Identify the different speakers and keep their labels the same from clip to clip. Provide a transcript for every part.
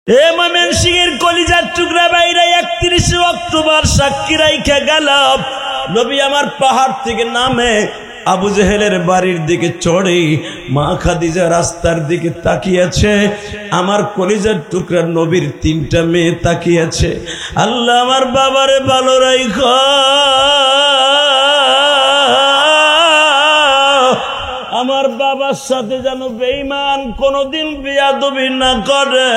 Speaker 1: এ ময়মনসিংহের কলিজার টুকরা বাইরা 31 অক্টোবর সাক্ষী রাইখা গেল। নবী আমার পাহাড় থেকে নামে আবু জেহেলের বাড়ির দিকে চড়ে মা খাদিজা রাস্তার দিকে তাকিয়েছে। আমার কলিজার টুকরা নবীর 3টা মেয়ে তাকিয়েছে। আল্লাহ আমার বাবারে ভালো রাইখো, আমার বাবার সাথে যেন বেঈমান কোনদিন বেয়াদবি না করে,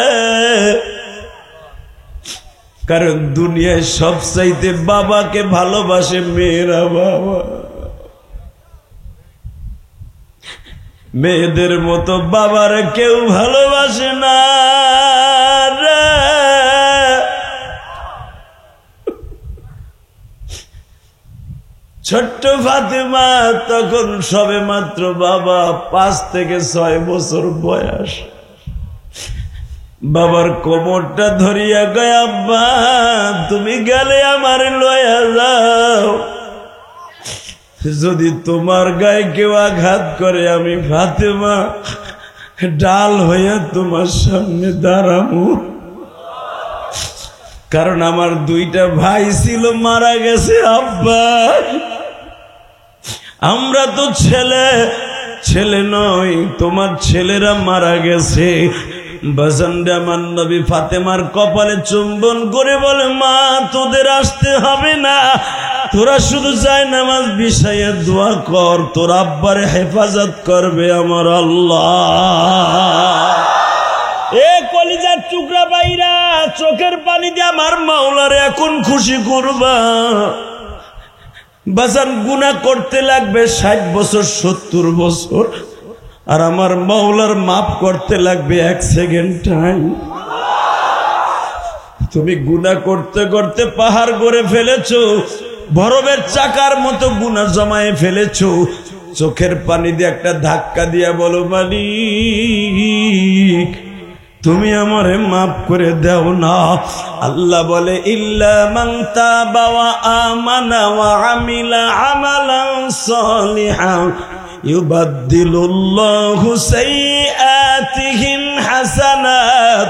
Speaker 1: কারণ দুনিয়ায় সবচাইতে বাবাকে ভালোবাসে মেয়েরা। বাবা মেয়েদের মতো বাবার কেউ ভালোবাসে না রে। ছোট্ট ফাতেমা তখন সবে মাত্র বাবা 5 থেকে 6 বছর বয়স। বাবার কোমরটা ধরিয়া গয়, আব্বা তুমি গেলে আমার লয়া যাও, যদি তোমার গায়ে কেউ আঘাত করে আমি ফাতেমা ডাল হইয়া তোমার সামনে দাঁড়াবো, কারণ আমার 2টা ভাই ছিল মারা গেছে। আব্বা আমরা তো ছেলে নই, তোমার ছেলেরা মারা গেছে। বাজানরে আমার নবী ফাতেমার কপালে চুম্বন করে বলে, মা তোদের আসতে হবে না, তোরা শুধু যায় নামাজ বিছাইয়া দোয়া কর, তোর আব্বারে হেফাজত করবে আমার আল্লাহ। এ কলিজার টুকরা বাইরা চোখের পানি দিয়ে আমার মাওলারে এখন খুশি করবা। বাজান গুনাহ করতে লাগবে 60 বছর 70 বছর, আর আমার মাওলার মাফ করতে লাগবে 1 সেকেন্ড টাইম। তুমি গুনাহ করতে করতে পাহাড় গড়ে ফেলেছো, বরফের চাকার মতো গুনাহ জমায়ে ফেলেছো। চোখের পানি দিয়ে একটা ধাক্কা দিয়া বলো, মালিক তুমি আমারে মাফ করে দাও না। আল্লাহ বলে, ইল্লা মান তাবা ওয়া আমানা ওয়া আমিলা আমালান সালিহান ইউবাদদিলুল্লাহু সাইয়্যাতিহিম হাসানাত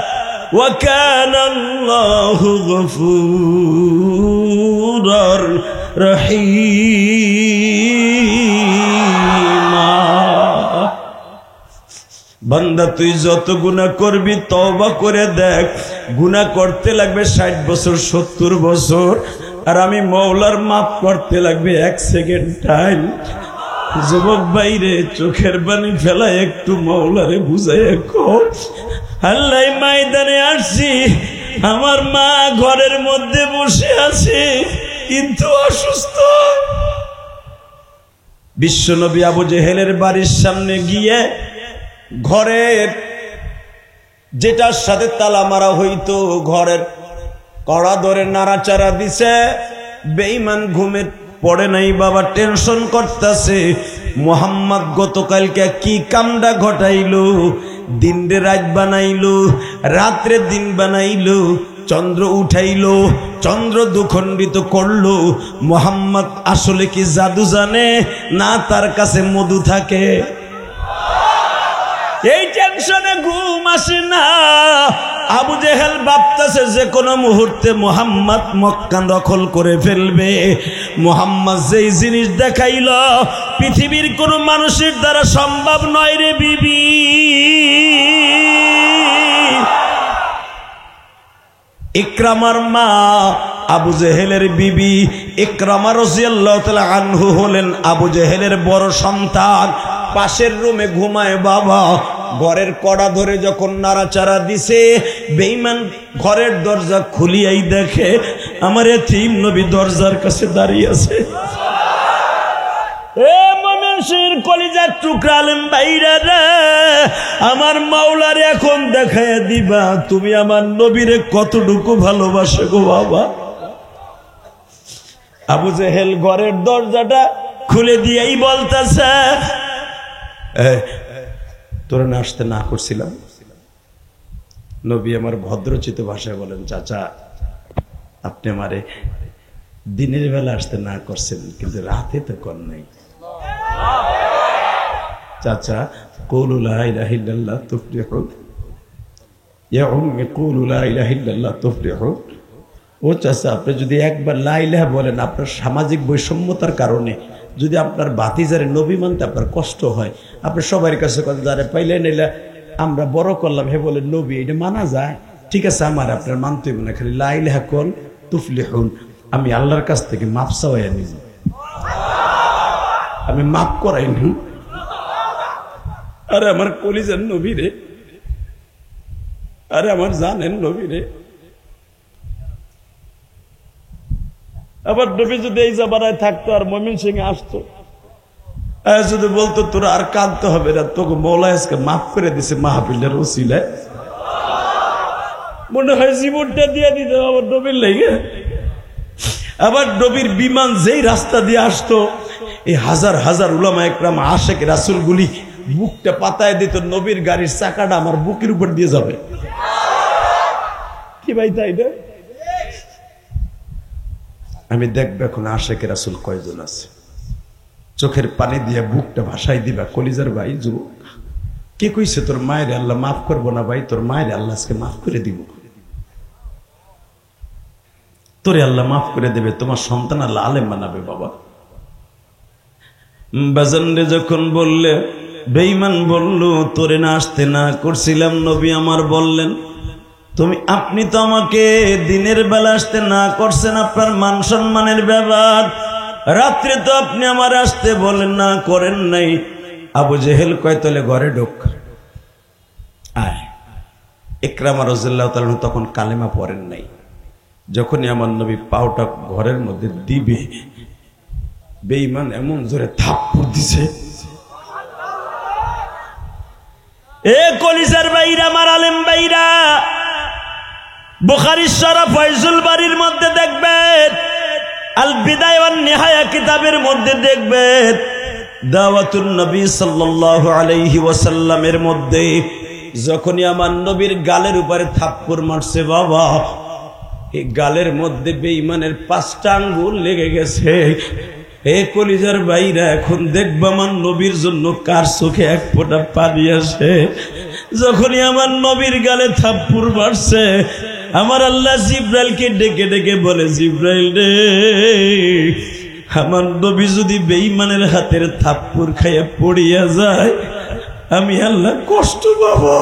Speaker 1: ওয়া কানা আল্লাহু গফুরার রহিমা। বান্দা তুই যত গুনাহ করবি তওবা করে দেখ, গুনাহ করতে লাগবে 60 বছর 70 বছর, আর আমি মাওলার মাফ করতে লাগবে 1 সেকেন্ড টাইম। যুবক ভাইরে চোখের পানি ফেলা একটু মাওলারে বুঝাইয়া কর, আল্লাহ ময়দানে আসছি, আমার মা ঘরের মধ্যে বসে আছে কিন্তু অসুস্থ। বিশ্বনবী আবু জেহেলের বাড়ির সামনে গিয়ে ঘরের যেটার সাথে তালা মারা হইতো ঘরের কড়া ধরে নাড়াচাড়া দিছে। বেঈমান ঘুমে পড়ে নাই, বাবা টেনশন করতেছে মুহাম্মদ গতকালকে কি কামডা ঘটাইলো, দিনরে রাত বানাইলো, রাত্রে দিন বানাইলো, চন্দ্র উঠাইলো, চন্দ্র দুখণ্ডিত করলো। মুহাম্মদ আসলে কি জাদু জানে না তার কাছে মধু থাকে? এই টেনশনে ঘুম আসে না। আবু জেহেল ভাবতেছে যে কোনো মুহূর্তে মুহাম্মদ মক্কা দখল করে ফেলবে। মুহাম্মদ যেই জিনিস দেখাইল পৃথিবীর কোন মানুষের দ্বারা সম্ভব নয় রে বিবি। ইকরামার মা আবু জেহেলের বিবি ইকরামা রাদিয়াল্লাহু তাআলা আনহু হলেন আবু জেহেলের বড় সন্তান। পাশের রুমে ঘুমায় বাবা। ঘরের কড়া ধরে যখন নাড়াচাড়া দিছে, বেঈমান ঘরের দরজা খুলিয়াই দেখে আমার এতিম নবী দরজার কাছে দাঁড়িয়ে আছে। এ ময়মনসিংহের কলিজার টুকরা আলেম ভাইরা রে, আমার মাওলারে এখন দেখাইয়া দিবা তুমি আমার নবীরে কতটুকু ভালোবাসো গো বাবা। আবু জেহেল ঘরের দরজাটা খুলে দিয়েই বলতেছে, তোরা না আসতে না করছিলাম? নবী আমার ভদ্রচিত ভাষায় বলেন, চাচা আপনি আমারে দিনের বেলা আসতে না করছেন, কিন্তু রাতে তো কর নাই। চাচা কওলু লা ইলাহা ইল্লাল্লাহ তুফলিহুন, ইয়া উম্মি কুলু লা ইলাহা ইল্লাল্লাহ তুফলিহু। ও চাচা, আপনি যদি একবার লা ইলাহা বলেন, আপনার সামাজিক বৈষম্যতার কারণে যদি আপনার ভাতিজারে নবী মানতে আপনার কষ্ট হয়, আপনি সবার কাছে কথা যারা পাইলেন এলা আমরা বড় করলাম, হে বলে নবী, এটা মানা যায়? ঠিক আছে, আমার আপনার মানতে হবে না, খালি লা ইলাহা কোন তুফলিহুন। আমি আল্লাহর কাছ থেকে মাপ চাওয়াইয়া নিব, আমি মাপ করাই নি। আরে আমার কলিজার নবী রে, আরে আমার জানেন নবী রে। আবার নবী যদি এই জামানায় থাকতো আর ময়মনসিংহে আসতো, যদি বলতো তোরা আর কাঁদতে হবে না, তোকে মৌলা আজকে মাফ করে দিছে মাহফিলের ওসিলায়, মনে হয় জীবনটা দিয়ে দিত আমার নবীর লেগে। আবার নবীর বিমান যেই রাস্তা দিয়ে আসতো, এই হাজার হাজার উলামা একরাম আশেক রাসূলগুলি বুকটা পাতায় দিত, নবীর গাড়ির চাকাটা আমার বুকের উপর দিয়ে যাবে। কি ভাই তাই না? আমি দেখবে এখন আশেক রাসূল কয়জন আছে, চোখের পানি দিয়ে বুকটা ভাসাই দিবা। কলিজার ভাই যুবক, কে কইছে তোর মায়ের আল্লাহ মাফ করবো না? ভাই, তোর মায়ের আল্লাহ আজকে মাফ করে দিব, তোরে আল্লাহ মাফ করে দেবে, তোমার সন্তান আল্লাহ আলেম বানাবে। বাবা বাজানরে যখন বললে, বেঈমান বলল তোরে না আসতে না করছিলাম, নবী আমার বললেন আপনি তো আমাকে দিনের বেলা আসতে না করছেন, আপনার মান সম্মানের ব্যাপার, রাত্রে তো আপনি আমার আসতে বলেন না, করেন নাই। আবু জেহেল কয় তলে ঘরে ঢোক, আয়। ইকরামা রাদিয়াল্লাহু তাআলা তখন কালেমা পড়েন নাই। যখনই আমার নবী পাওটা ঘরের মধ্যে দিবে, বেঈমান এমন জোরে থাপ্পড় দিছে, এ কলিজার বাইরা, আমার আলেম বাইরা, বুখারী শরীফ ফয়জুল বাড়ির মধ্যে দেখবেন, আল বিদায়া ওয়ান নিহায়া কিতাবের মধ্যে দেখবেন, দাওয়াতুন নবী সাল্লাল্লাহু আলাইহি ওয়াসাল্লামের মধ্যে যখনই আমার নবীর গালের উপরে থাপ্পড় মারছে, বাবা এই গালের মধ্যে বেঈমানের 5টা আঙ্গুল লেগে গেছে। এ কলিজার ভাইরা, এখন দেখবা আমার নবীর জন্য কার চোখে এক ফোঁটা পানি আসে। যখনই আমার নবীর গালে থাপ্পড় মারছে, আমার আল্লাহ জিব্রাইলকে ডেকে ডেকে বলে, জিব্রাইল রে, আমার নবী যদি বেঈমানের হাতের থাপ্পড় খাইয়া পড়িয়া যায়, আমি আল্লাহ কষ্ট পাবো।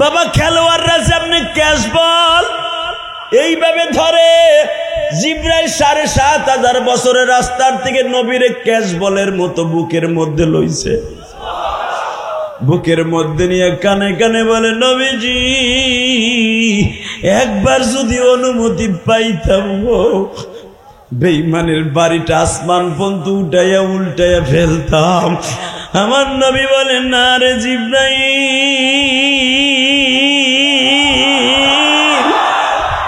Speaker 1: বাবা খেলোয়াড়রা সামনে ক্যাশ বল এইভাবে ধরে, জিব্রাইল ৭,৫০০ বছরের রাস্তার থেকে নবীরে ক্যাশ বলের মতো বুকের মধ্যে লইছে, বুকের মধ্যে নিয়ে কানে কানে বলে, নবীজি একবার যদি অনুমতি পাইতাম, বেঈমানের বাড়িটা আসমান পর্যন্ত উঠাইয়া উল্টাইয়া ফেলতাম। আমার নবী বলেন, না রে জিব্রাইল,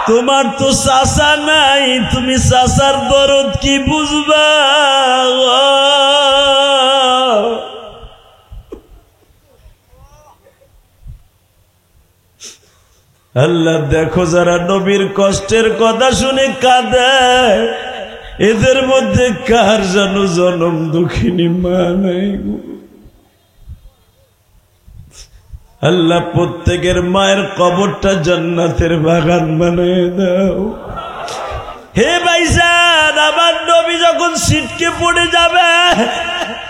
Speaker 1: তোমার তো চাচা নাই, তুমি চাচার দরদ কি বুঝবা? আল্লাহ দেখো, যারা নবীর কষ্টের কথা শুনে কাঁদে, এদের মধ্যে কার যেন জনম দুঃখিনী মা নাই। আল্লাহ প্রত্যেকের মায়ের কবরটা জান্নাতের বাগান বানিয়ে দাও। হে ভাইজান, আমার নবী যখন ছিটকে পড়ে যাবে,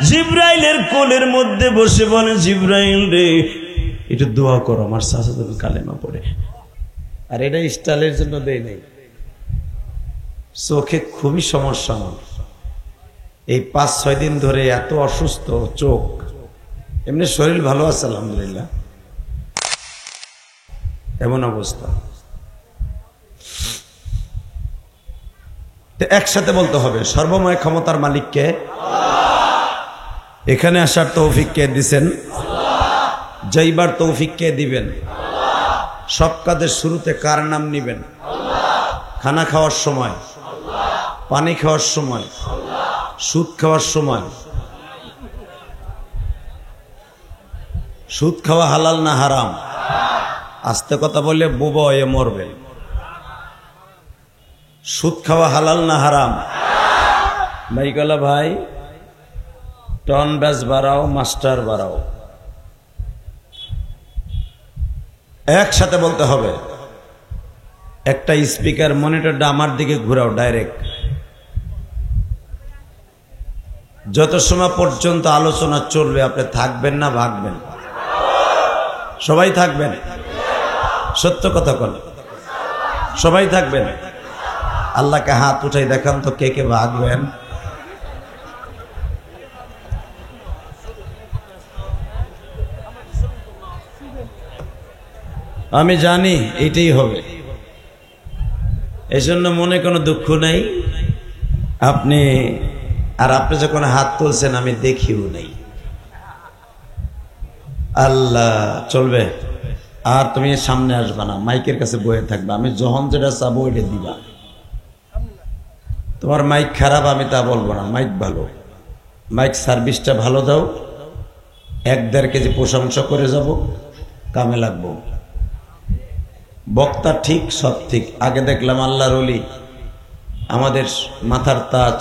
Speaker 1: জিব্রাইলের কোলের মধ্যে বসে বলে, জিব্রাইল রে, একটু দোয়া করো আমার চাচা তুমি কালেমা পড়ে। আর এটা স্টাইলের জন্য দেয় নাই, চোখে খুবই সমস্যা আমার। এই 5-6 দিন ধরে এত অসুস্থ চোখ, এমনি শরীর ভালো আছে আলহামদুলিল্লাহ, এমন অবস্থা। একসাথে বলতে হবে, সর্বময় ক্ষমতার মালিক কে? এখানে আসার তৌফিক কে দিছেন? যাইবার তৌফিক কে দিবেন? সব কাজের শুরুতে কার নাম নিবেন? খানা খাওয়ার সময়, পানি খাওয়ার সময়, সুদ খাওয়ার সময়। সুদ খাওয়া হালাল না হারাম? আস্তে কথা বললে বোবা হয়ে মরবে। সুদ খাওয়া হালাল না হারাম? ভাই গলা ভাই, টন ব্যাস বাড়াও, মাস্টার বাড়াও। একসাথে বলতে হবে। একটা স্পিকার মনিটরটা আমার দিকে ঘুরাও ডাইরেক্ট। যত সময় পর্যন্ত আলোচনা চলবে আপনি থাকবেন না ভাগবেন? সবাই থাকবেন? সত্য কথা বল, সবাই থাকবেন? আল্লাহকে হাত উঠাই দেখান তো কে কে ভাগবেন। আমি জানি এটাই হবে, এই জন্য মনে কোনো দুঃখ নেই। আপনি যখন হাত তুলছেন আমি দেখিও নাই। আল্লাহ চলবে। আর তুমি সামনে আসবা না, মাইকের কাছে বয়ে থাকবা। আমি যখন যেটা চাবো ওইটা দিবা। তোমার মাইক খারাপ আমি তা বলবো না, মাইক ভালো, মাইক সার্ভিসটা ভালো দাও। 1-1.5 কেজি প্রশংসা করে যাব, কামে লাগবো। বক্তা ঠিক, সব ঠিক। আগে দেখলাম আল্লাহর ওলি আমাদের মাথার তাজ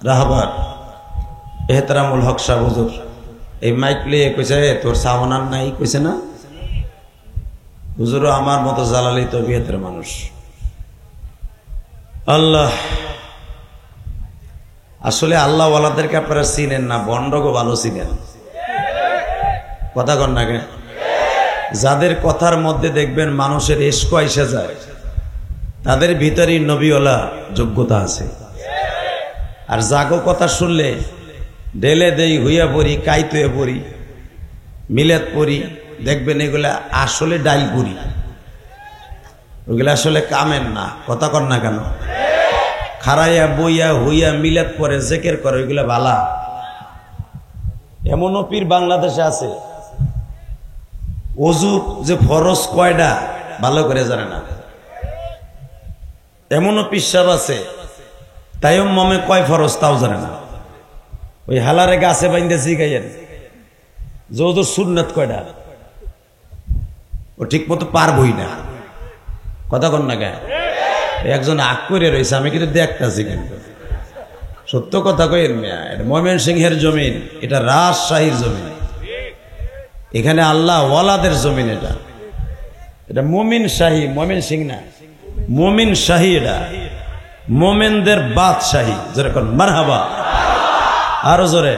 Speaker 1: রাহবার এহতরামুল হক সাহেব হুজুর এই মাইক লিয়ে কইছে, তোর সাওনার নাই? কইছে না? হুজুরও আমার মতো জালালি তবিয়তের মানুষ। আল্লাহ, আসলে আল্লাহ ওয়ালাদেরকে আপনারা চিনেন না, বন্ডগো ভালো চিনেন। কথা কন না কে? যাদের কথার মধ্যে দেখবেন মানুষের ইশক এসে যায়, তাদের ভিতরেই নবীওয়ালা যোগ্যতা আছে। আর জাগো কথা শুনলে ডেলে দেই হইয়া পড়ি, কাইতুয়ে পড়ি, মিলাদ পড়ি, দেখবেন এগুলা আসলে ডাইল পুরি, ওগুলা আসলে কামেন না। কথা কন না কেন? খারাইয়া বইয়া হইয়া মিলাদ পরে জেকের করে, ওইগুলা বালা। এমনও পীর বাংলাদেশে আছে ওযু যে ফরজ কয়টা ভালো করে জানে না। এমনও পিসাব আছে তায়াম্মুমে কয় ফরজ তাও জানে না। ওই হালারে গাছে বাইন্দে শিখাইয়েন যে ওযুর সুন্নাত কয়টা, ও ঠিক মতো পারবই না। কথা কন না কেন? একজন আগ করে রয়েছে, আমি কিন্তু দেখতেছি, কিন্তু সত্য কথা কইেন মিয়া। এটা ময়মনসিংহের জমিন, এটা রাজশাহীর জমিন, এখানে আল্লাহ ওয়ালাদের জমিন। এটা মুমিন শাহী, ময়মনসিংহ না, মুমিন শাহী। এটা মোমেনদের বাদশাহী। যেরকম মারহাবা, আরো জোরে।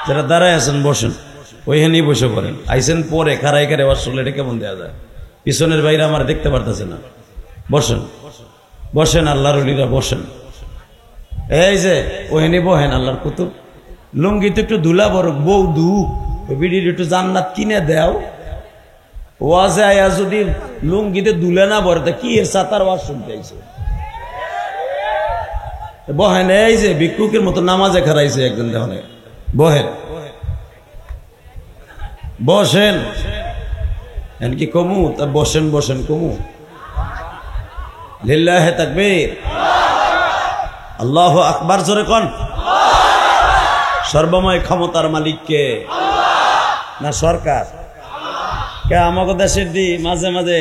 Speaker 1: যারা দাঁড়ায় আছেন বসেন, ওইখানেই বসে পড়েন। আইসেন পরে খারাই খারে আসলে এটা কেমন দেওয়া যায়? পিছনের বাইরে আমার দেখতে পারতেছে না। বসেন বসেন, আল্লাহর ওলিরা বসেন। এই যে ওইখানে বহেন আল্লাহর কুতুব। লুঙ্গিতে একটু ধুলা বরক বউ দু বিড়ির একটু জান্নাত কিনে দেও। ওয়াজে আয়া যদি লুঙ্গিতে দুলে না বরে তা কি এর সাতার ওয়াজ শুনতে আইছে? বহেন। এই যে ভিক্ষুকের মতো নামাজে খারাইছে একজন, দেখনে বহেন, বসেন। কি কমু? তা বসেন বসেন কমু। লিল্লাহি তাকবীর, আল্লাহু আকবার। জোরে কোন? সর্বময় ক্ষমতার মালিক কে? না সরকার? কে? আমাদের দেশের দি মাঝে মাঝে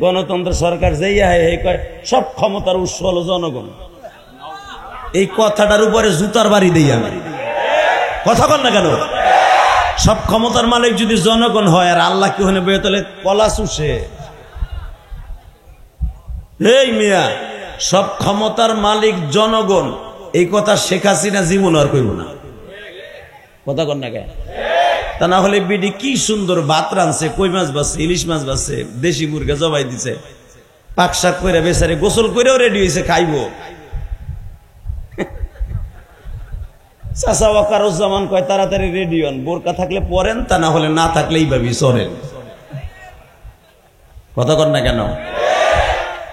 Speaker 1: গণতন্ত্র সরকার যেই আয় কয় সব ক্ষমতার উৎস হলো জনগণ। এই কথাটার উপরে জুতার বাড়ি দেই আমি। কথা কন না কেন? সব ক্ষমতার মালিক যদি জনগণ হয়, আর আল্লাহ কি হনে বইয়ে তোলে কলা চুষে? এই মিয়া, সব ক্ষমতার মালিক জনগণ, এই কথা শেখ হাসিনা জীবন আর কইব না। কথা কন না কেন? তা না হলে বিডি কি সুন্দর ভাত রাঁধছে, কই মাছ বাসছে, ইলিশ মাছ বাসছে, দেশি মুরগা জবাই দিছে, পাক শাক করে বেচারে গোসল করেও রেডি হয়েছে, খাইব। চাচা ওয়াকারুজ্জামান কয় তাড়াতাড়ি রেডি হন, বোরকা থাকলে পরেন, তা না হলে না থাকলে এইভাবেই চলেন। কথা কন না কেন?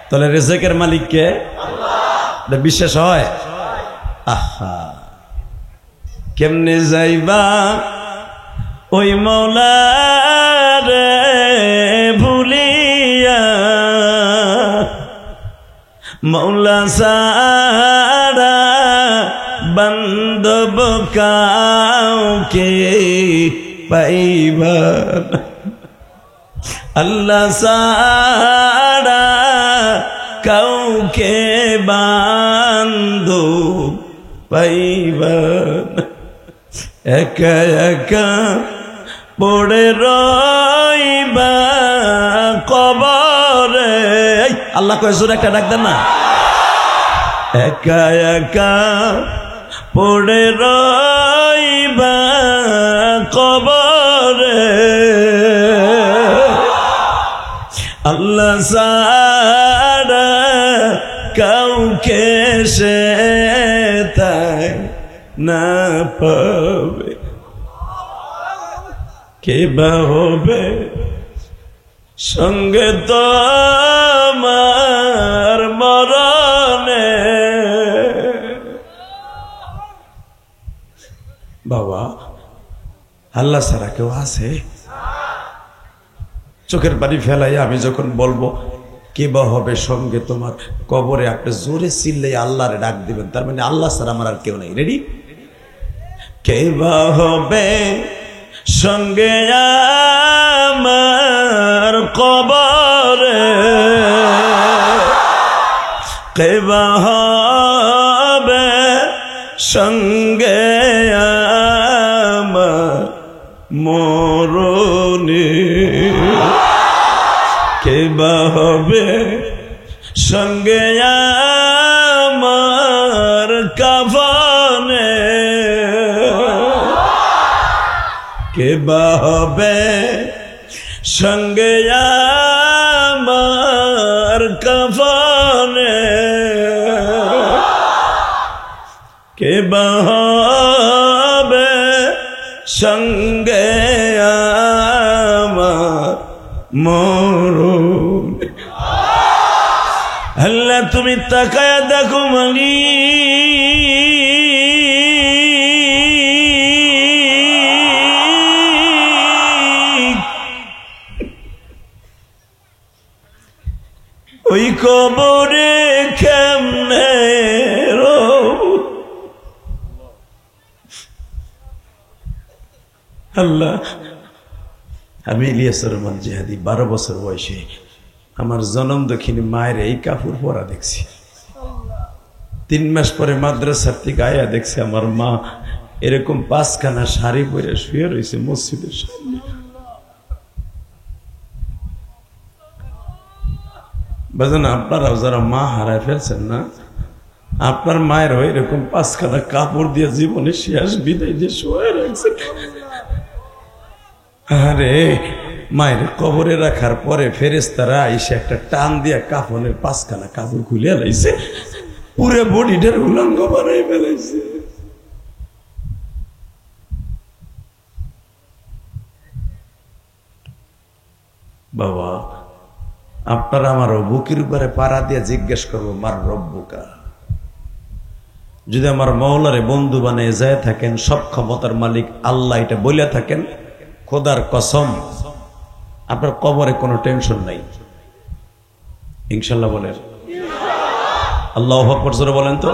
Speaker 1: তাহলে রিজেকের মালিক কে? আল্লাহ। বিশ্বাস হয়? আহা, কেমনে যাইবা ওই মওলারে ভুলিয়া, মওলা সারা বান্ধব কাউকে পাইবা, আল্লাহ সারা কাউকে বান্ধব পাইবা, একা একা পড়ে রইবা আল্লাহ কয় জোরে একটা ডাক দেন না। একা একা পড়ে রইবা কবরে, আল্লাহ ছাড়া কাউকে সে তাই না পাবে। কে বা হবে সঙ্গে তোমার মরণে। বাবা আল্লাহ ছাড়া কেউ আছে? চোখের পানি ফেলাই আমি যখন বলবো কে বা হবে সঙ্গে তোমার কবরে, আপনি জোরে চিল্লে আল্লাহরে ডাক দিবেন, তার মানে আল্লাহ ছাড়া আমার আর কেউ নাই। রেডি? কে বা হবে সঙ্গে আমার কবরে, কে বা হবে সঙ্গে আমার মরণে, কে বা হবে সঙ্গে আমার কাফনে, কে বা হবে সঙ্গে আমার কাফনে, কে বা হবে সঙ্গে আমার মরণ। আল্লাহ তুমি তাকায়া দেখো মালিক, ওই কবরে কেমনে আল্লাহ। আমি ইলিয়াসুর রহমান জিহাদি 12 বছর বয়সে আমার জনম দক্ষিণী মায়ের এই কাপড় পরা দেখছি। 3 মাস পরে মাদ্রাসার থেকে আয়া দেখছি আমার মা এরকম 5খানা শাড়ি পরে শুয়ে রয়েছে মসজিদের সামনে। বাজান আপনারাও যারা মা হারায় ফেলছেন না, আপনার মায়ের হয়ে এরকম 5খানা কাপড় দিয়ে জীবনে শেষ বিদায় দিয়ে শুয়ে রাখছেন। আরে মায়ের কবরে রাখার পরে ফেরেশতারা এসে একটা টান দিয়া কাফনের 5খানা কাপড় খুলে লাইছে, পুরো বডিটার উলঙ্গ বানাই ফেলাইছে। বাবা আপনারা আমার বুকের উপরে পাড়া দিয়ে জিজ্ঞেস করবো মার রব্বুকা। যদি আমার মওলারে বন্ধু বানিয়ে যায় থাকেন, সব ক্ষমতার মালিক আল্লাহ এটা বলে থাকেন, খোদার কসম আপনার কবরে কোনো টেনশন নাই ইনশাল্লাহ। বলেন আল্লাহু আকবার জোরে বলেন তো।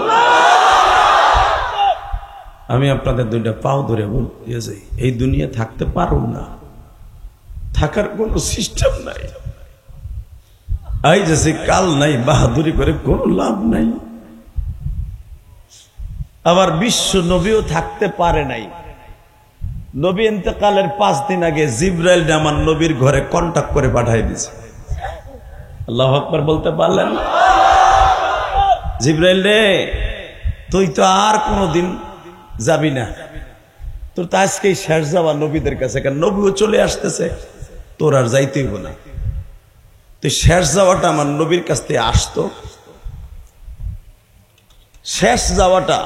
Speaker 1: আমি আপনাদের 2টা পাও ধরে বলতে যাই, এই দুনিয়া থাকতে পারুন না, থাকার কোনো সিস্টেম নাই। আই যে কাল নাই, বাহাদুরি করে কোনো লাভ নাই। আবার বিশ্ব নবীও থাকতে পারে নাই। নবী ইন্তেকালের 5 দিন আগে জিবরাইল আমার নবীর ঘরে কন্টাক্ট করে পাঠিয়ে দিয়েছে। আল্লাহু আকবার বলতে পারলেন? জিবরাইল রে, তুই তো আর কোনোদিন যাবি না, তোর তো আজকেই শেষ যাওয়া নবীদের কাছে, কারণ নবীও চলে আসতেছে, তোর আর যাইতে হইব না। তুই শেষ যাওয়াটা আমার নবীর কাছ থেকে আসতো, শেষ যাওয়াটা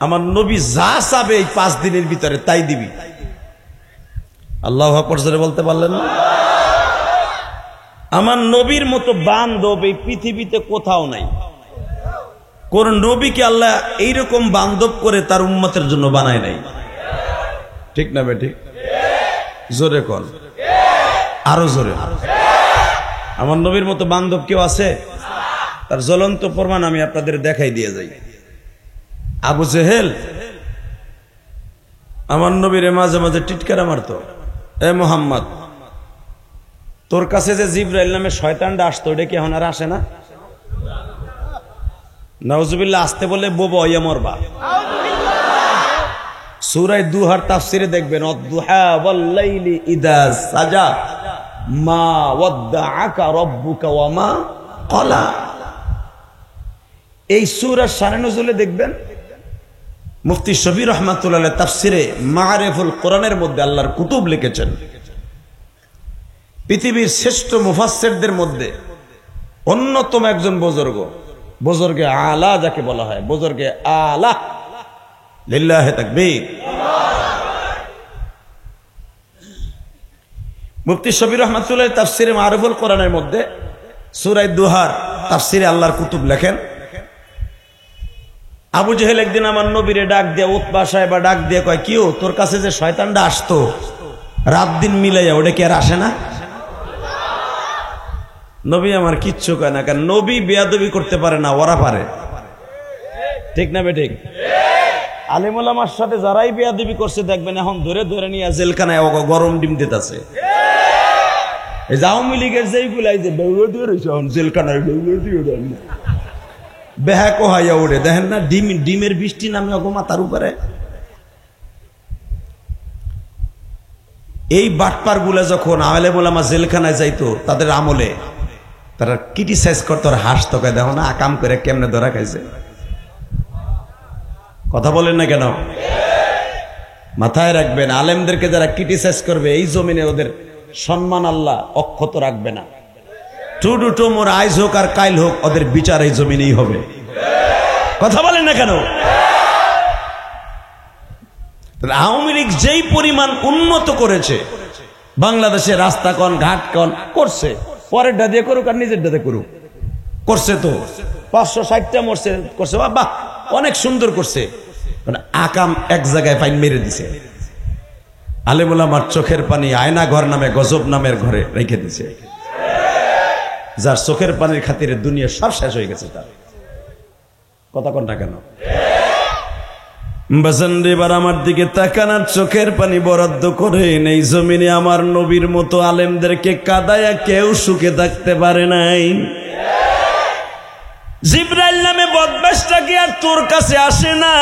Speaker 1: আমার নবী যা চাবে এই 5 দিনের ভিতরে তাই দিবি। আল্লাহু আকবার জোরে বলতে পারলেন না? আমার নবীর মতো বান্ধব এই পৃথিবীতে কোথাও নাই। কোন নবীকে আল্লাহ এইরকম বান্ধব করে তার উম্মতের জন্য বানায় নাই। ঠিক না বেঠিক? জোরে কর, আরো জোরে। আমার নবীর মতো বান্ধব কেউ আছে? তার জ্বলন্ত প্রমাণ আমি আপনাদের দেখাই দিয়ে যাই। আবু জেহেল আমার নবীরে মাঝে মাঝে টিটকারা মারতো, এ মোহাম্মদ তোর কাছে যে জিবরাইল নামে শয়তানটা আসতো, ওটা কি এখন আর আসে না? নাউজুবিল্লাহ। আসতে বলে বোবা ইয়া মরবা। সূরা দুহার তাফসিরে দেখবেন, অদ্দুহা ওয়াল লাইলি ইযা সাজা মা ওয়াদ্দাআকা রাব্বুকা ওয়া মা কলা। এই সূরার শানে নুজুলে দেখবেন মুফতি শফি রহমাতুল্লাহ আলাইহি তাফসিরে মাআরিফুল কোরআনের মধ্যে আল্লাহর কুতুব লিখেছেন, পৃথিবীর শ্রেষ্ঠ মুফাসসিরদের মধ্যে অন্যতম একজন বুজুর্গে আলা যাকে বলা হয়, বুজুর্গে আলা, লিল্লাহি তাকবীর। মুফতি শফি রহমাতুল্লাহ তাফসিরে মাআরিফুল কোরআনের মধ্যে সূরা দুহার তাফসিরে আল্লাহর কুতুব লেখেন, আবু জেহেল একদিন আমার নবীরে ডাক দিয়ে, উতবা সাহেবা ডাক দিয়ে কয়, কিও তোর কাছে যে শয়তানটা আসতো রাত দিন মিলাইয়া, ওটা কি আর আসে না? নবী আমার কিচ্ছু কয় না, কারণ নবী বেয়াদবি করতে পারে না, ওরা পারে। ঠিক না বেঠিক? আলেম ওলামার সাথে যারাই বেয়াদবি করছে দেখবেন এখন ধরে ধরে নিয়ে জেলখানায় গরম ডিম দিতেছে। এই যে আওয়ামী লীগের যেইগুলাই যে জেলখানায় বেহাক হাইয়া উঠে, দেখেন না ডিমের বৃষ্টি নামে অগো মাথার উপরে। এই বাটপার গুলা যখন আলেম ওলামা জেলখানায় যাইতো তাদের আমলে, তারা ক্রিটিসাইজ করতো আর হাসতো, দেখো না আকাম করে কেমনে ধরা খাইছে। কথা বলেন না কেন? মাথায় রাখবেন, আলেমদেরকে যারা ক্রিটিসাইজ করবে এই জমিনে ওদের সম্মান আল্লাহ অক্ষত রাখবে না। টু মোর আইজ হোক আর কাইল হোক, ওদের বিচার এই জমিনেই হবে। কথা বলেন না কেন? আওয়ামী লীগ যেই পরিমাণ উন্নত করেছে বাংলাদেশে, রাস্তা কন ঘাট কন করছে, পরের ডাদিয়ে করুক আর নিজের ডাদে করুক, করছে তো 560টা মরছে করছে, বাহ অনেক সুন্দর করছে। আকাম এক জায়গায় ফাইন মেরে দিছে, আলেম ওলামার চোখের পানি আয়না ঘর নামে গজব নামের ঘরে রেখে দিছে, যার চোখের পানির খাতিরে দুনিয়া সব শেষ হয়ে গেছে তার। কথা কোনটা কেন? এবার আমার দিকে তাকানার চোখের পানি বরাদ্দ করে নেই জমিনে আমার নবীর মতো আলেমদেরকে কাদায়া কেউ সুখে থাকতে পারে নাই। জিবরাইল নামে বদমাশটা কি আর তোর কাছে আসে না?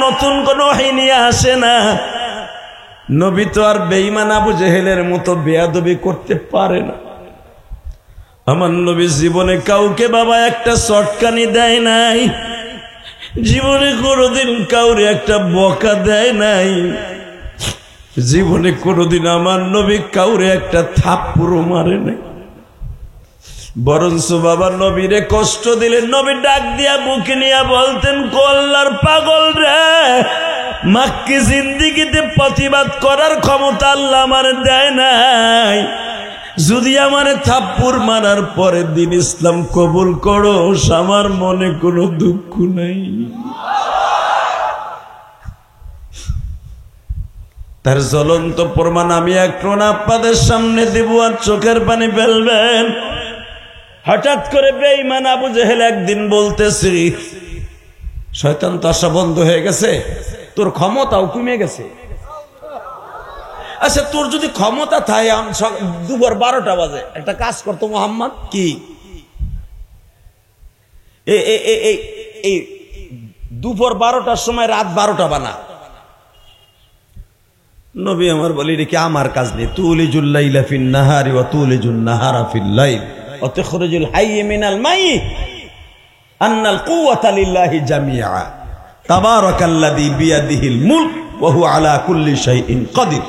Speaker 1: নতুন কোন ওহী নিয়ে আসে না। নবী তো আর বেঈমান আবু জেহেলের মতো বেয়াদবি করতে পারে না। আমার নবী জীবনে কাউকে বাবা একটা চটকানি দেয় নাই, জীবনে কোনোদিন কাউরে একটা বকা দেয় নাই, জীবনে কোনোদিন আমার নবী কাউরে একটা থাপ্পড়ও মারে নাই। বরঞ্চ বাবা নবীরে কষ্ট দিলে নবী ডাক দিয়া বুকে নিয়ে বলতেন, আল্লাহর পাগল রে, মাক্কি জিন্দিগিতে প্রতিবাদ করার ক্ষমতা আল্লাহ আমার দেয় নাই, যদি আমারে থাপ্পড় মারার পরে দিন ইসলাম কবুল করো, আমার মনে কোনো দুঃখ নাই। তার জ্বলন্ত প্রমাণ আমি এখন আপনাদের সামনে দেব, আর চোখের পানি ফেলবেন। হঠাৎ করে বেঈমান আবু জেহেল একদিন বলতেছি, শয়তান তো আসা বন্ধ হয়ে গেছে, তোর ক্ষমতাও কমে গেছে। আচ্ছা তোর যদি ক্ষমতা থাকে, দুপুর 12টা বাজে একটা কাজ করতো মোহাম্মদ, কি এই দুপুর 12টার সময় রাত 12টা বানা। নবী আমার বলি রে কি আমার কাজ নেই, তুলিজুল লাইলা ফিন নাহারি ওয়া তুলিজুন নাহারা ফিল লাইল ওয়া তুখরিজুল হাইয়্য মিনাল মাইয়্যিত আন্নাল কুওয়াতা লিল্লাহি জামিআ তাবারাকাল্লাযী বিয়াদিহিল মুলক ওয়া হুয়া আলা কুল্লি শাইইন কাদির।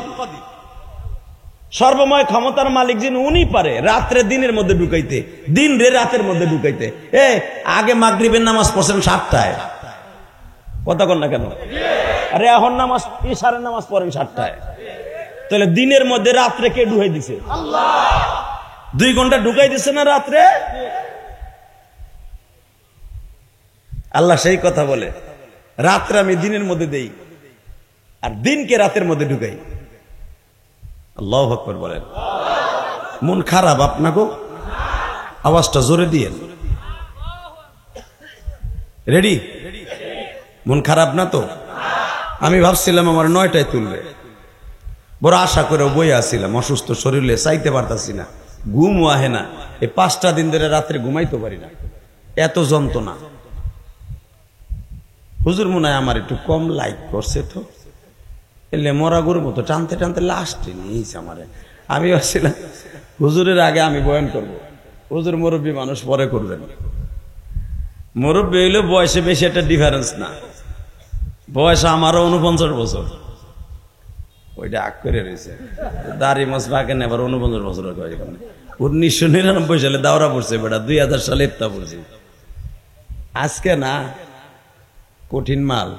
Speaker 1: সর্বময় ক্ষমতার মালিক যিনি, উনি পারে রাত্রে দিনের মধ্যে ঢুকাইতে, দিন রে রাতের মধ্যে ঢুকাইতে। আগে মাগরিবের নামাজ পড়ছেন 7টায়, কথা কন না কেন? আরে এখন নামাজ ইশারের নামাজ পড়েন 7টায়, তাহলে দিনের মধ্যে রাত্রে কে ঢুকাই দিছে? আল্লাহ। 2 ঘন্টা ঢুকাই দিছে না রাত্রে? আল্লাহ সেই কথা বলে, রাত্রে আমি দিনের মধ্যে দেই আর দিনকে রাতের মধ্যে ঢুকাই। আল্লাহু আকবার বলেন। মন খারাপ আপনাকে? আওয়াজটা জোরে দিয়েন। রেডি? মন খারাপ না তো? আমি ভাবছিলাম আমার 9টায় তুলবে, বড় আশা করে বই আসছিলাম, অসুস্থ শরীরে চাইতে পারতাছি না, ঘুমও আহে না। এই 5টা দিন ধরে রাত্রে ঘুমাইতে পারি না, এত যন্ত্রণা। হুজুর মনে হয় আমার একটু কম লাইক করছে, তো এলে মরা গরুর মতো টানতে টানতে লাস্টে নিয়েছে আমারে। আমি ভাবছিলাম হুজুরের আগে আমি বয়ান করব, হুজুর মুরব্বী মানুষ পরে করবেন। মুরব্বী হইলে বয়সে বেশি একটা ডিফারেন্স না, বয়স আমারও 49 বছর, ওইটা আগ করে রয়েছে। দাড়ি মাছ বাঁকে না, আবার 49 বছর। 1999 সালে দাওরা পড়ছে বেটা, 2000 সালে ইফতা পড়ছে। আজকে না, কঠিন মাল।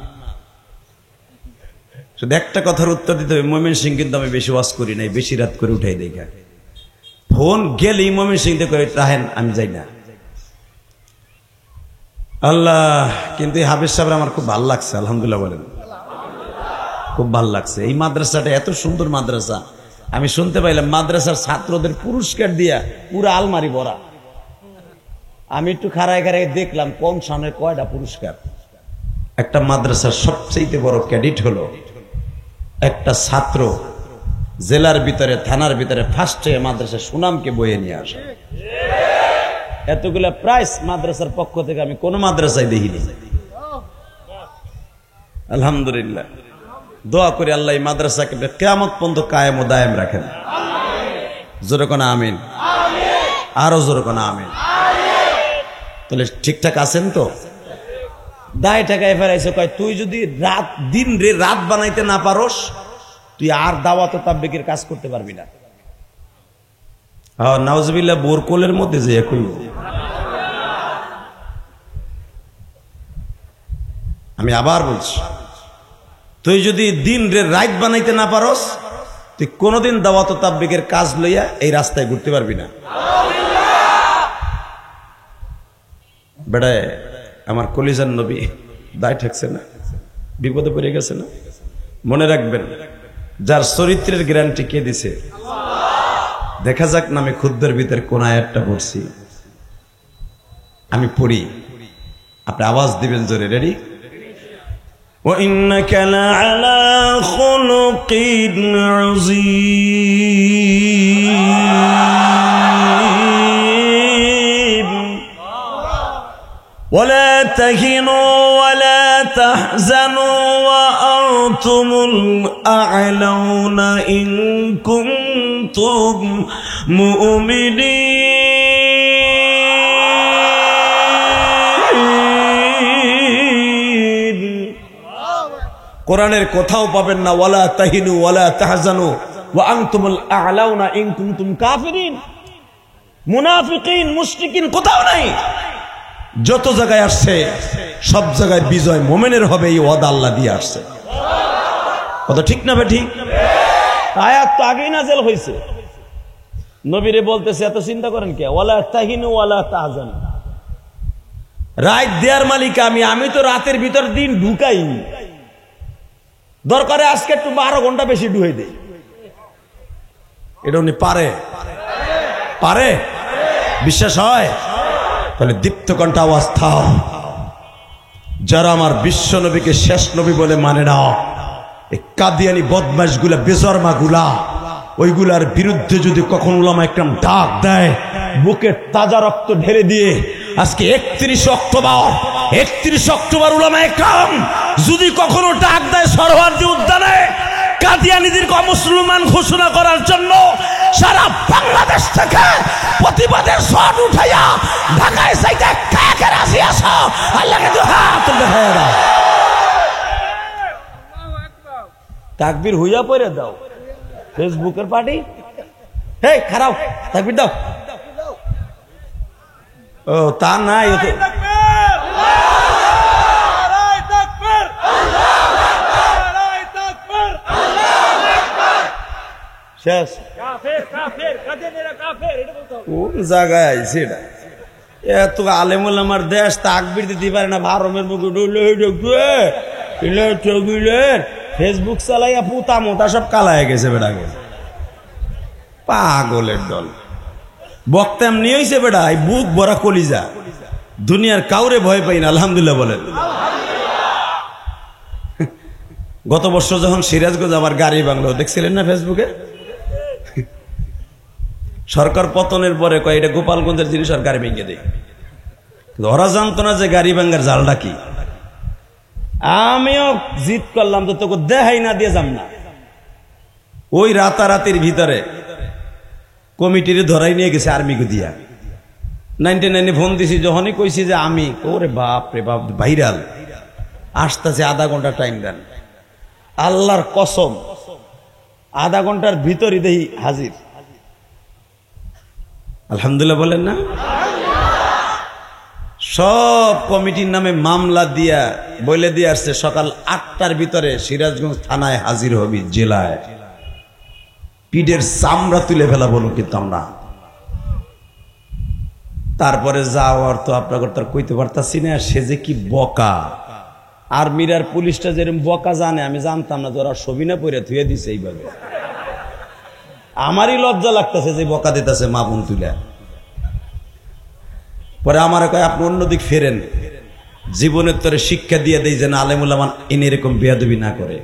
Speaker 1: শুধু একটা কথার উত্তর দিতে হবে, ময়মনসিংহ কিন্তু আমি বেশি ওয়াজ করি নাই, বেশি রাত করে উঠাই দেখা। ফোন গেলেই ময়মনসিংহ করে রাহেন, আমি যাই না। আল্লাহ, কিন্তু এই হাফেজ সাহেব আমার খুব ভালো লাগছে, আলহামদুলিল্লাহ বলেন, খুব ভালো লাগছে। এই মাদ্রাসাটা এত সুন্দর মাদ্রাসা। আমি শুনতে পাইলাম মাদ্রাসার ছাত্রদের পুরস্কার দিয়া পুরো আলমারি ভরা। আমি একটু খাড়ায় খাড়ায় দেখলাম কোন সামনে কয়টা পুরস্কার। একটা মাদ্রাসার সবচেয়ে বড় ক্যাডেট হলো একটা ছাত্র জেলার ভিতরে, থানার ভিতরে ফার্স্টে মাদ্রাসার সুনামকে বয়ে নিয়ে আসে। এতগুলা প্রাইজ মাদ্রাসার পক্ষ থেকে আমি কোন মাদ্রাসায় দেখিনি। আলহামদুলিল্লাহ, দোয়া করি আল্লাহ এই মাদ্রাসাকে কিয়ামত পর্যন্ত কায়েম ও দায়েম রাখেন। জোরে কোন আমিন, আরো জোরে কোন আমিন। তাহলে ঠিকঠাক আছেন তো? দায় টাকায় ফেরাইছে, কয় তুই যদি রাত দিন রে রাত বানাইতে না পারোস, তুই আর দাওয়াত ও তাবলীগের কাজ করতে পারবি না। নাউজুবিল্লাহ, বোরকোলের মধ্যে যে একই। আমি আবার বলছি, তুই যদি দিন রে রাত বানাইতে না পারোস, তুই কোনোদিন দাওয়াত ও তাবলীগের কাজ লইয়া এই রাস্তায় ঘুরতে পারবি না। বেড়ায় আমার কলিজার নবী দায় ঠেকছে না, বিপদে পড়ে গেছে না? মনে রাখবেন, যার চরিত্রের গ্যারান্টি কে দিছে? দেখা যাক না। আমি খুদ্দের ভিতরে কোন আয়াতটা পড়ছি, আমি পড়ি, আপনি আওয়াজ দিবেন জোরে। রেডি? وَإِنَّكَ لَعَلَى خُلُقٍ عَظِيمٍ وَلَا تَهِنُوا وَلَا تَحْزَنُوا وَأَنْتُمُ الْأَعْلَوْنَ إِن كُنتُم مُؤْمِنِينَ। কোরআনের কোথাও পাবেন না ওয়ালা তাহিনু ওয়ালা তাহজানু ওয়া আনতুমুল আ'লাউনা ইন কুনতুম কাফিরিন। মুনাফিকিন, মুশরিকিন কোথাও নাই। যত জায়গায় আসছে সব জায়গায় বিজয় মুমিনের হবে, এই ওয়াদা আল্লাহ দিয়ে আসছে। কথা ঠিক না ঠিক? আয়াত তো আগেই নাযিল হয়েছে, নবীরে বলতেছে এত চিন্তা করেন কে? ওয়ালা তাহিনু ওয়ালা তাহজানু। রাত দেয়ার মালিক আমি তো রাতের ভিতর দিন ঢুকাই। দরকারে আজকে একটু 12 ঘন্টা বেশি ডুয়ে দেয়। এটা উনি পারে, পারে, বিশ্বাস হয়? তাহলে দীপ্ত কণ্ঠ আওয়াজ থাও, যারা আমার বিশ্ব নবীকে শেষ নবী বলে মানে না, এই কাদিয়ানি বদমাশ গুলা, বেজরমা গুলা, ওইগুলার বিরুদ্ধে যদি কখন উলামা একরাম ডাক দেয়, বুকে তাজা রক্ত ঢেলে দিয়ে আজকে 31 অক্টোবর উলামা একরাম যদি কখনো ডাক দেয় সরোয়ার্দী উদ্যানে কাদিয়ানীদের মুসলমান ঘোষণা করার জন্য, সারা বাংলাদেশ থেকে প্রতিবাদের শট উঠাইয়া ঢাকায় যাইতে কাকে রাজি আছো? আল্লাহকে দুই হাত দেখাইয়া দাও, তাকবীর হইয়া পড়ে দাও। ফেসবুকের পার্টি, হেই খারাপ, তাকবীর দাও। ও তা নাই, শেষ কোন জায়গায় আইছে এটা? এত আলেমুল আমার দেশ তাকবীর দিতে পারে না, ভারমের মুখে ফেসবুক চালাইয়া পুতা মোতা সব কালায় গেছে বেটাকে। পাগলের দল, বক্তা এমনি হইছে বেটা, এই বুক ভরা কলিজা, দুনিয়ার কাউরে ভয় পাই না। আলহামদুলিল্লাহ বলেন। গত বছর যখন সিরাজগঞ্জ আমার গাড়ি ভাঙলো, দেখছিলেন না ফেসবুকে? সরকার পতনের পরে কয় এটা গোপালগঞ্জের জিনিস, আর গাড়ি ভেঙে দেয়। ওরা জানতো না যে গাড়ি ভাঙ্গার জালটা কি। আমিও জিদ করলাম তো তোকে দেখাই না দিয়ে যাম না। ওই রাতারাতির ভিতরে কমিটির ধরাই নিয়ে গেছে আর্মিকে দিয়া, 99 ফোন দিছি, যখনই কইছি যে আমি, ওরে বাপ রে বাপ, ভাইরাল আসতেছে, আধা ঘন্টা টাইম দেন। আল্লাহর কসম, আধা ঘন্টার ভিতরই দেখি হাজির। আলহামদুলিল্লাহ বলেন না? সব কমিটির নামে মামলা দিয়া বলে দিয়ে আসছে সকাল 8টার ভিতরে সিরাজগঞ্জ থানায় হাজির হবি, জেলায়। পিঠের চামড়া তুলে ফেলা বলো কিন্তু আমরা। তারপরে যাওয়ার তো আপনাকে তার কইতে পারতাছি না, সে যে কি বকা। আর্মির আর পুলিশটা যেরকম বকা জানে, আমি জানতাম না, যারা সবিনা পরে ধুয়ে দিছে এইভাবে। আমারই লজ্জা লাগতেছে যে বকা দিতেছে মা বোন তুলে। পরে আমার কয়, আপনি অন্যদিক ফেরেন, জীবনের তরে শিক্ষা দিয়ে দেই যেন আলেমুলামান এনে এরকম বেয়াদবি না করে।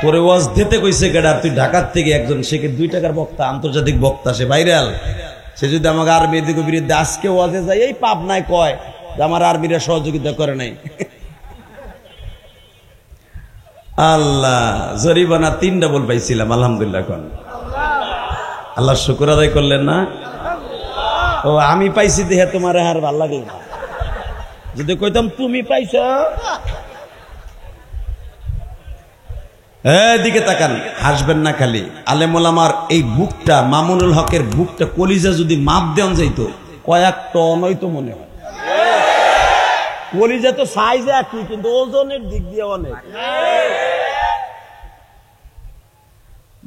Speaker 1: তোরে ওয়াজ দিতে কইছে গেডার, তুই ঢাকার থেকে একজন, সে 2 টাকার বক্তা, আন্তর্জাতিক বক্তা, সে ভাইরাল। সে যদি আমাকে আর্মির দিকে বিরুদ্ধে আজকে ওয়াজে যায়, এই পাপ নাই কয় যে আমার আর্মিরা সহযোগিতা করে নাই। আল্লাহ, জরিমানা 3 ডাবল পাইছিলাম, আলহামদুলিল্লাহ। কোন আল্লাহ শুকর আদায় করলেন না? ও আমি পাইছি দেখে তোমার আর ভাল লাগলো না। যদি কইতাম তুমি পাইছ, এদিকে তাকান, হাসবেন না খালি। আলেমুল আমার এই বুকটা, মামুনুল হকের বুকটা, কলিজা যদি মাপ দেন যাইতো, কয়েক টন হইতো মনে হয়। কলিজা তো সাইজ একই, কিন্তু ওজনের দিক দিয়ে অনেক।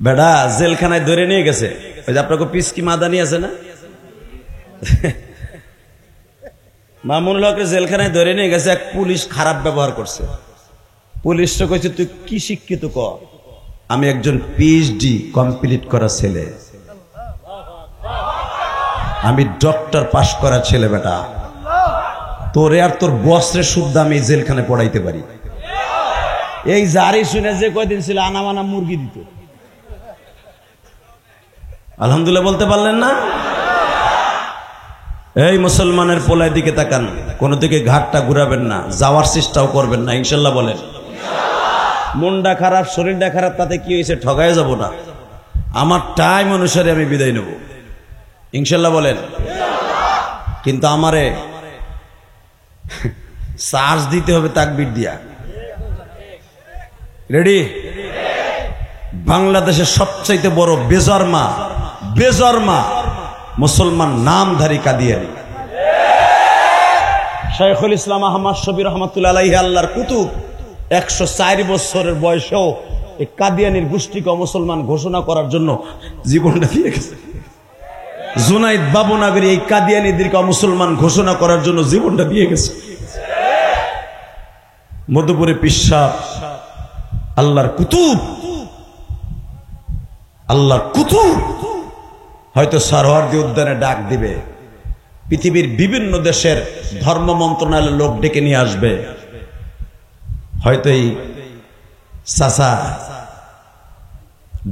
Speaker 1: বেড়া জেলখানায় ধরে নিয়ে গেছে, ওই যে আপনাকে পিসকি মাদানি আছে না, মামুনুল হকের জেলখানায় ধরে নিয়ে গেছে। এক পুলিশ খারাপ ব্যবহার করছে। পুলিশটা কইছে, তুই কি শিক্ষিত ক? আমি একজন পিএইচডি কমপ্লিট করা ছেলে, আমি ডক্টর পাশ করা ছেলে। বেটা তোরে আর তোর বস্ত্রের শুদ্ধ আমি জেলখানায় পড়াইতে পারি। এই জারি শুনে যে কয়দিন ছিল আনামানা মুরগি দিত। আলহামদুলিল্লাহ বলতে পারলেন না? এই মুসলমানের পোলায় দিকে তাকান, কোনো দিকে ঘাটটা ঘুরাবেন না, যাওয়ার চেষ্টাও করবেন না, ইনশাল্লাহ বলেন। মনটা খারাপ, শরীরটা খারাপ, তাতে কি হয়েছে? ঠগায় যাব না। আমার টাইম অনুসারে আমি বিদায় নেব, ইনশাল্লাহ বলেন। কিন্তু আমারে চার্জ দিতে হবে তাকবীর দিয়া। রেডি? বাংলাদেশের সবচাইতে বড় বেজরমা মুসলমান নামধারী কাদিয়ানী শাইখুল ইসলাম আহমদ শফি রহমাতুল্লাহ আলাইহি, আল্লাহর কুতুব, 104 বছরের বয়সেও এই কাদিয়ানীর গোষ্ঠীকে মুসলমান ঘোষণা করার জন্য জীবনটা দিয়ে গেছে। জুনাইদ বাবুনগরী এই কাদিয়ানীদেরকে মুসলমান ঘোষণা করার জন্য জীবনটা দিয়ে গেছে। মধুপুরে পিসাব, আল্লাহর কুতুব, হয়তো সারোয়ার্দী উদ্যানে ডাক দিবে, পৃথিবীর বিভিন্ন দেশের ধর্ম মন্ত্রণালয়ের লোক ডেকে নিয়ে আসবে। হয়তো এই চাচা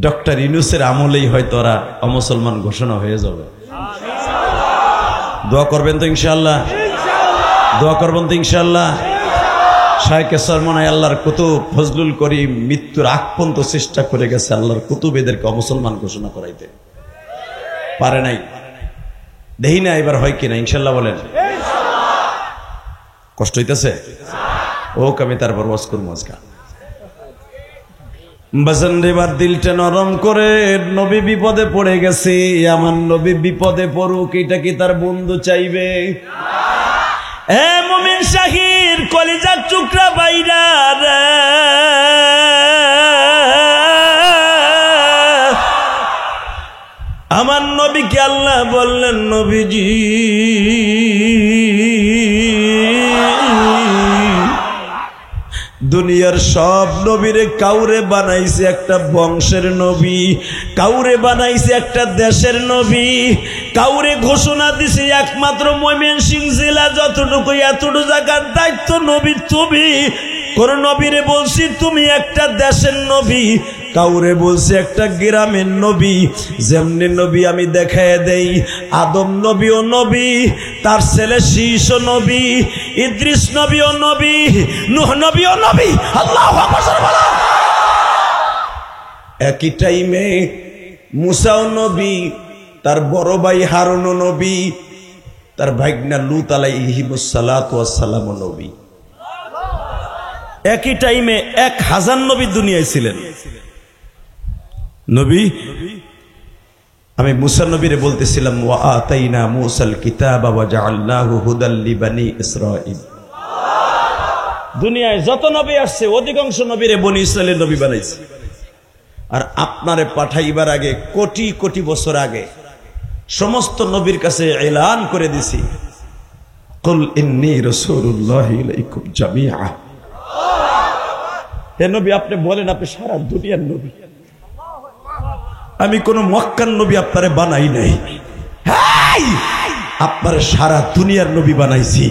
Speaker 1: ডক্টর ইউনূসের আমলেই হয়তো ওরা অমুসলমান ঘোষণা হয়ে যাবে। দোয়া করবেন তো ইনশাআল্লাহ? দোয়া করবেন তো ইনশাআল্লাহ? শাইখে সরমনাই আল্লাহর কুতুব ফজলুল করিম মৃত্যুর আগ পর্যন্ত চেষ্টা করে গেছে আল্লাহর কুতুব এদেরকে অমুসলমান ঘোষণা করাইতে পারে নাই। দেখি না এবার হয় কিনা, ইনশাল্লাহ বলেন। কষ্ট হইতেছে? ও আমি তারপর ওয়াজ করবো আজকে। বাজান এবার দিলটা নরম করে, নবী বিপদে পড়ে গেছে, আমার নবী বিপদে পড়ুক, এটা কি তার বন্ধু চাইবে? এ মুমিন শাহির কলিজার টুকরা বাইরা রে, আমার নবীকে আল্লাহ বললেন, নবীজি দুনিয়ার সব নবীরে কাউরে বানাইছে একটা বংশের নবী, কাউরে বানাইছে একটা দেশের নবী, কাউরে ঘোষণা দিছে একমাত্র ময়মনসিংহ জেলা যতটুকু এতটুকু জায়গার দায়িত্ব নবী তুমি। কোন নবীরে বলছি তুমি একটা দেশের নবী, কাউরে বলছে একটা গ্রামের নবী। যেমনি নবী আমি দেখায় দেই, আদম নবীও নবী, তার ছেলে শীষ নবী, ইদ্রিস নবীও নবী, নূহ নবীও নবী। আল্লাহু আকবার। একই টাইমে মুসাও নবী, তার বড় ভাই হারুনও নবী, তার ভাগনা লূত আলাইহিস সালাতু ওয়াস সালাম নবী। একই টাইমে 1000 নবী দুনিয়ায় ছিলেন। নবী আমি মুসা নবীরে বলতেছিলাম, ওয়া আতাইনা মুসাল কিতাবা ওয়া জাআলনাহু হুদাল লিবানি ইসরাঈল। দুনিয়ায় যত নবী আসছে অধিকাংশ নবীরে বনি ইসরাইলের নবী বানাইছে। আর আপনারে পাঠাইবার আগে কোটি কোটি বছর আগে সমস্ত নবীর কাছে এলান করে দিছি, কুল ইন্নী রাসূলুল্লাহি ইলাইকুম জামিআ। হে নবী, আপনি বলেন আপনি সারা দুনিয়ার নবী, আমি কোন মক্কার নবী আপনারে বানাই নাই, আপনার সারা দুনিয়ার নবী বানাইছি।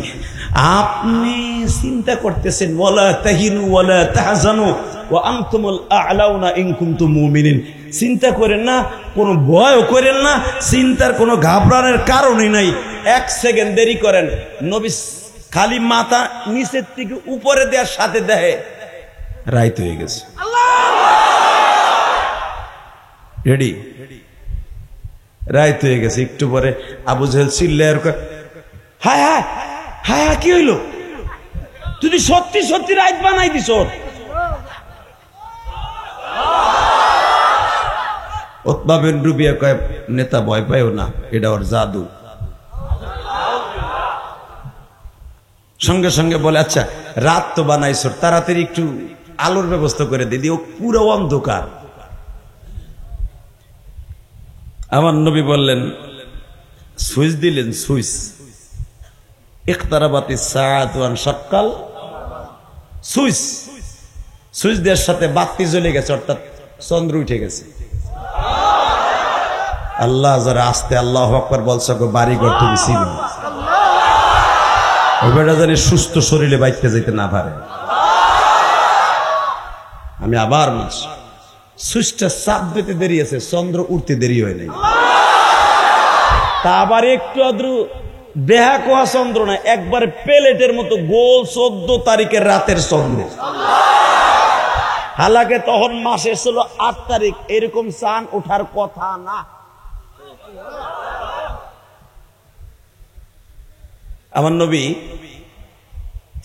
Speaker 1: আপনি চিন্তা করতেছেন ওয়ালা তাহিনু ওয়ালা তাহজানু ওয়া আনতুমুল আ'লাউনা ইন কুনতুম মুমিনিন। চিন্তা করেন না, কোনো ভয়ও করেন না, চিন্তার কোনো ঘাবড়ানোর কারণই নাই। 1 সেকেন্ড দেরি করেন, নবী খালি মাথা নিচের থেকে উপরে দেওয়ার সাথে দেখে রাইত হয়ে গেছে। রেডি, রাইত হয়ে গেছে। একটু পরে আবু জেহেল চিল্লায়, হায় হায় হায় হায়, কি হইল? তুই সত্যি সত্যি রাইত বানাই দিস। উতবা বিন রুবিয়া কয়, নেতা ভয় পাইও না, এটা ওর জাদু। সঙ্গে সঙ্গে বলে, আচ্ছা রাত তো বানাইছ, তাড়াতাড়ি একটু আলোর ব্যবস্থা করে দিদি, ও পুরো অন্ধকার। আমার নবী বললেন, সুইচ দিলেন, সুইচ। ইকতারাবাতিস সাআতু ওয়ান শাক্কাল সুইচ, সুইচ দেওয়ার সাথে বাতি জ্বলে গেছে, অর্থাৎ চন্দ্র উঠে গেছে। আল্লাহ যারা আস্তে আল্লাহু আকবার বলছো, বাড়ি ঘর তুমি চিনো, ওই বেটা জানি সুস্থ শরীরে বাইতে যেতে না পারে। আমি আবার বলছি, সুইচটা চাপ দিতে দেরি আছে, চন্দ্র উঠতে দেরি হয় নাই। তা আবার একটু আদ্রু দেহা কোয়া চন্দ্র না, একবার প্লেটের মতো গোল 14 তারিখের রাতের চন্দ্র। হালাকে তখন মাসের ছিল 8 তারিখ, এরকম চাঁদ ওঠার কথা না। আমার নবী,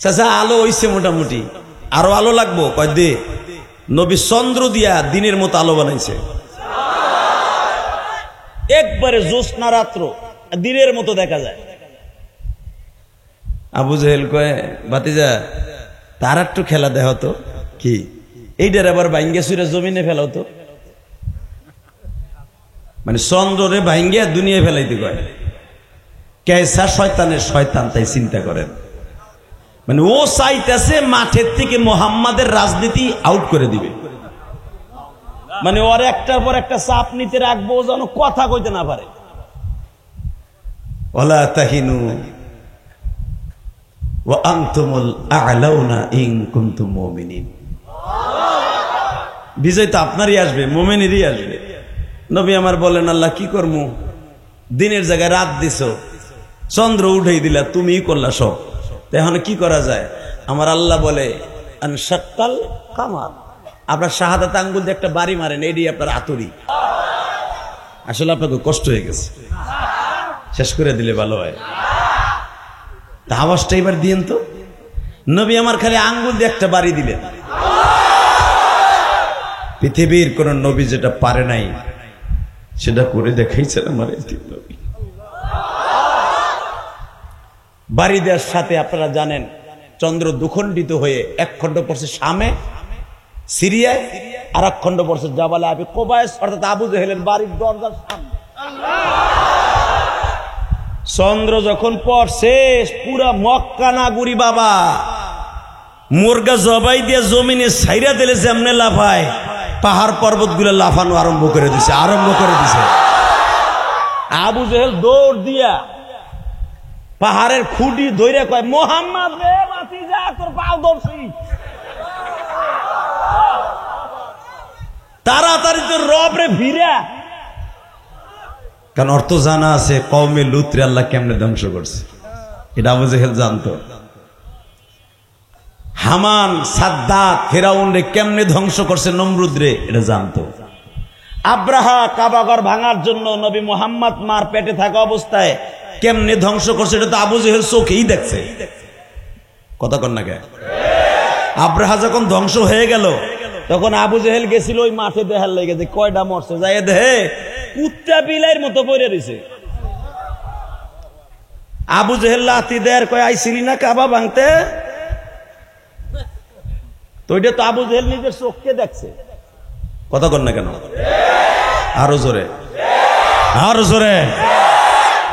Speaker 1: চাচা আলো হইছে মোটামুটি, আরো আলো লাগবো, কয় দে। নবী চন্দ্র দিয়া দিনের মতো আলো বানাইছে, একবারে জ্যোৎস্না রাত্র দিনের মতো দেখা যায়। আবু জেহেল কয়, ভাতিজা তার একটু খেলা দেহ তো, কি এইটার আবার ভাঙ্গিয়া সুরে জমিনে ফেলাও তো। মানে চন্দ্ররে ভাঙ্গিয়া দুনিয়া ফেলাইতে কয়। কেসা শয়তানের শয়তান, তাই চিন্তা করেন। মানে ও চাইতেছে মাঠের থেকে মোহাম্মদের রাজনীতি আউট করে দিবে। মানে ওর একটার পর একটা চাপ নিতে রাখবো, যেন কথা কইতে না পারে। ওয়ালা তাহিনু ওয়া আনতুমুল আ'লাউনা ইন কুনতুম মুমিনিন। বিজয় তো আপনারই আসবে, মুমিনেরই আসবে। নবী আমার বলেন, আল্লাহ কি করবো, দিনের জায়গায় রাত দিছো, চন্দ্র উঠাই দিলা, তুমিই করলা সব, এখন কি করা যায়? আমার আল্লাহ বলে, আনশাক্কাল কামার, আপনার শাহাদাত আঙ্গুল দিয়ে একটা বাড়ি মারেন, এটি আপনার আতরি। আসলে আপনাকে কষ্ট হয়ে গেছে, শেষ করে দিলে ভালো হয়। তা আওয়াজটা এবার দিয়েন তো। নবী আমার খালি আঙ্গুল দিয়ে একটা বাড়ি দিলেন। পৃথিবীর কোন নবী যেটা পারে নাই সেটা করে দেখাইছেন আমার নবী। বাড়ি দেওয়ার সাথে আপনারা জানেন, চন্দ্র দুখণ্ডিত হয়ে এক খণ্ড পড়ছে শামে সিরিয়ায়, আর এক খণ্ড পড়ছে জাবালে আবি কুবাইস, অর্থাৎ আবু জেহেলের বাড়ির দরজার সামনে। চন্দ্র যখন পড়ছে, পুরা মক্কা নাগুরি বাবা মুরগা জবাই দিয়ে জমিনে ছাইরা দিলে যেমনে লাফায়, পাহাড় পর্বত গুলো লাফানো আরম্ভ করে দিছে। আবু জেহেল দৌড় দিয়া পাহাড়ের খুঁটি ধরে কয়, মোহাম্মদ রে ভাতিজা, তোর পাও ধরছি, তাড়াতাড়ি তোর রব রে ভিড়া। কারণ অর্থ জানা আছে, কওমে লুতরে আল্লাহ কেমনে ধ্বংস করছে, এটা আবু জেহেল জানতো। হামান, সাদ্দাত, ফেরাউন রে কেমনে ধ্বংস করছে, নমরুদ রে, এটা জানতো। আব্রাহা কাবাঘর ভাঙার জন্য নবী মুহাম্মদ মার পেটে থাকা অবস্থায় কেমনে ধ্বংস করছে এটা তো আবু জেহেল চোখেই দেখছে। কথা কন না কে? আব্রাহা যখন ধ্বংস হয়ে গেল তখন আবু জেহেল গেছিল ওই মাঠে দেখার লেগে যে কয়টা মরছে, যাই দেহে কুত্তা বিলাইয়ের মতো পড়ে রয়েছে। আবু জেহেল লাথি দেয়ার কয় আইছিলি না কাবা ভাঙতে, তো ওইটা তো আবু জেহেল নিজের চোখকে দেখছে। কথা কন না কেন? আরো জোরে, আরো জোরে।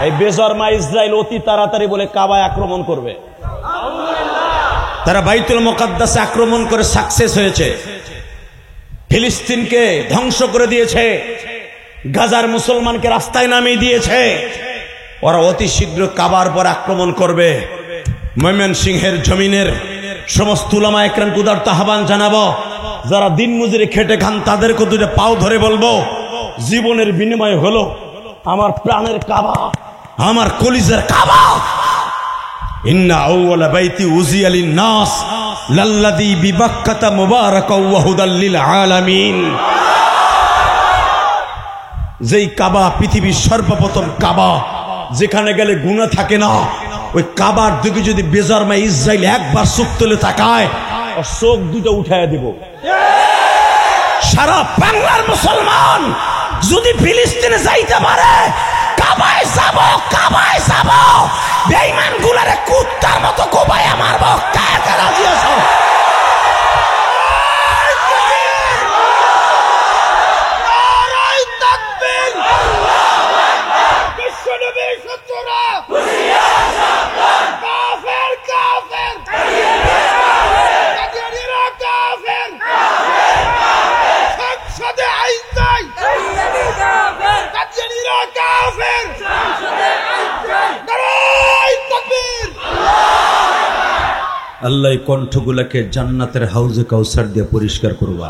Speaker 1: এই বেজরমা ইসরায়েল অতি তাড়াতাড়ি বলে কাবায় আক্রমণ করবে। তারা বাইতুল মুকাদ্দাসে আক্রমণ করে সাকসেস হয়েছে, ফিলিস্তিনকে ধ্বংস করে দিয়েছে, গাজার মুসলমানকে রাস্তায় নামিয়ে দিয়েছে। ওরা অতি শীঘ্র কাবার পর আক্রমণ করবে। ময়মনসিংহের জমিনের সমস্ত উলামা একরামকে উদারত আহ্বান জানাবো, যারা দিন মজুরি খেটে খান তাদেরকে দুটো পাও ধরে বলবো, জীবনের বিনিময় হলো আমার প্রাণের কাবা, আমার কলিজার কাবা। ইন্না আউওয়ালা বাইতি উযিয়া লিন-নাস লাল্লাযী বিবাক্কাতা মুবারাকাও ওয়া হুদাল লিল আলামিন। যেই কাবা পৃথিবীর সর্বপ্রথম কাবা, যেখানে গেলে গুনাহ থাকে না, ওই কাবার দিকে যদি বেজরমা ইসরায়েল একবার চোখ তুলে তাকায়, ওর চোখ দুটো উঠায় দেব। সারা বাংলার মুসলমান যদি ফিলিস্তিনে যাইতে পারে, কাবায় যাব, কাবায় যাব, বেঈমান গুলারে কুত্তার মতো কোবায় মারবো। কার কার রাজি আছো? আল্লাহ কণ্ঠগুলাকে জান্নাতের হাউজে কাউসার দিয়ে পরিষ্কার করবা।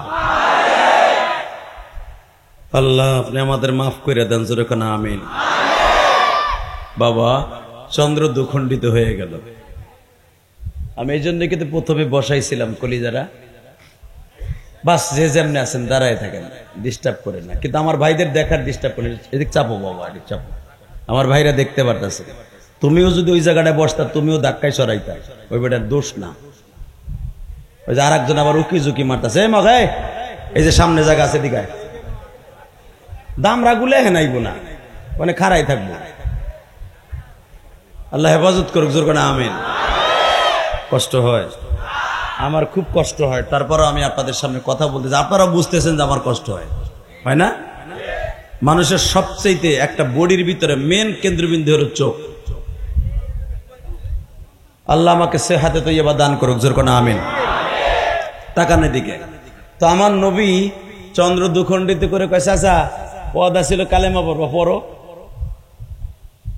Speaker 1: আল্লাহ আপনি আমাদের মাফ করে দেন, জোরে কোন আমিন। বাবা চন্দ্র দুখণ্ডিত হয়ে গেল। আমি এই জন্য কিন্তু প্রথমে বসাইছিলাম কলিজারা, বাস যে যেমনি আছেন দাঁড়ায় থাকেন, ডিস্টার্ব করে না। কিন্তু আমার ভাইদের দেখার ডিস্টার্ব করে, এদিক চাপো বাবা, এদিক চাপো। আমার ভাইরা দেখতে পারতেছে। তুমিও যদি ওই জায়গাটায় বসতা, তুমিও ধাক্কায় সরাইতা, ওই বেটার দোষ না। ওই যে আর একজন আবার উকি ঝুঁকি মারতেছে, মগাই এই যে সামনে জায়গা আছে দিঘায়, দামরা গুলে হেনাইব না, মানে খাড়াই থাকবো। আল্লাহ হেফাজত করুক, জোর করে আমিন। কষ্ট হয়, আমার খুব কষ্ট হয়, তারপরও আমি আপনাদের সামনে কথা বলতেছি, আপনারা বুঝতেছেন যে আমার কষ্ট হয়, হয় না? মানুষের সবচেয়ে একটা বডির ভিতরে মেন কেন্দ্রবিন্দু হলো চোখ। আল্লাহ আমাকে সেহাতে তৈয়বা দান করুক, জোর করে আমিন। তাকানের দিকে তো আমার নবী চন্দ্র দুখণ্ডিত করে কয়, চাচা পদা ছিল কালেমা পড়বো, পড়ো।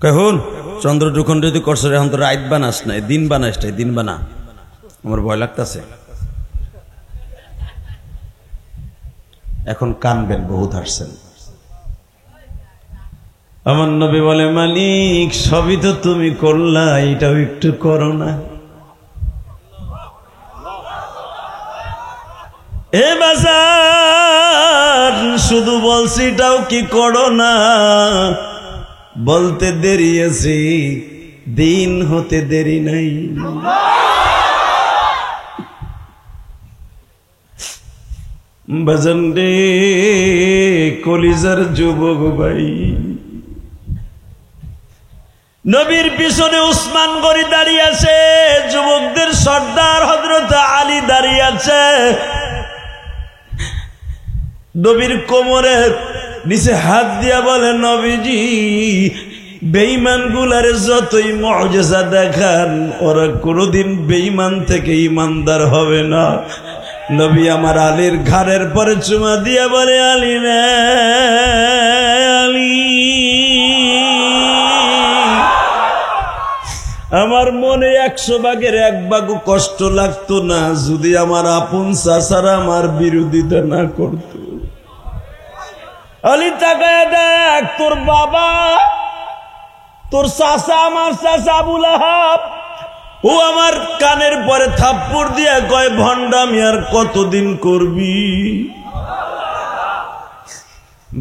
Speaker 1: কহুন চন্দ্র দুখণ্ডিত করছো, এখন তো রাত বানাস নাই, দিন বানাস নাই, দিন বানা। আমার ভয় লাগতেছে। এখন কানবেন, বহুত হাসছেন। আমার নবী বলে, মালিক সবই তো তুমি করলা, এটাও একটু করো না। এ বাজার শুধু বলছি এটাও কি করো না, বলতে দেরি আছে, দিন হতে দেরি নাই। বাজান রে কলিজার যুবক ভাই, নবীর পিছনে উসমান গনি দাঁড়িয়ে আছে, যুবকদের সর্দার হযরত আলী দাঁড়িয়ে আছে। নবীর কোমরের নিচে হাত দিয়া বলে, নবীজি বেঈমান গুলার যতই মুআজিজা দেখান, ওরা কোনোদিন বেঈমান থেকে ইমানদার হবে না। নবী আমার আলীর ঘাড়ের পরে চুমা দিয়া বলে, আলী রে আলী, আমার মনে 100 ভাগের 1 ভাগ কষ্ট লাগতো না যদি আমার আপন চাচারা আমার বিরোধিতা না করত। আলী তাকায় দেখ, তোর বাবা, তোর চাচা, আমার চাচা আবু লাহাব, ও আমার কানের পরে থাপ্পড় দিয়া কয়, ভণ্ডামি আর কতদিন করবি?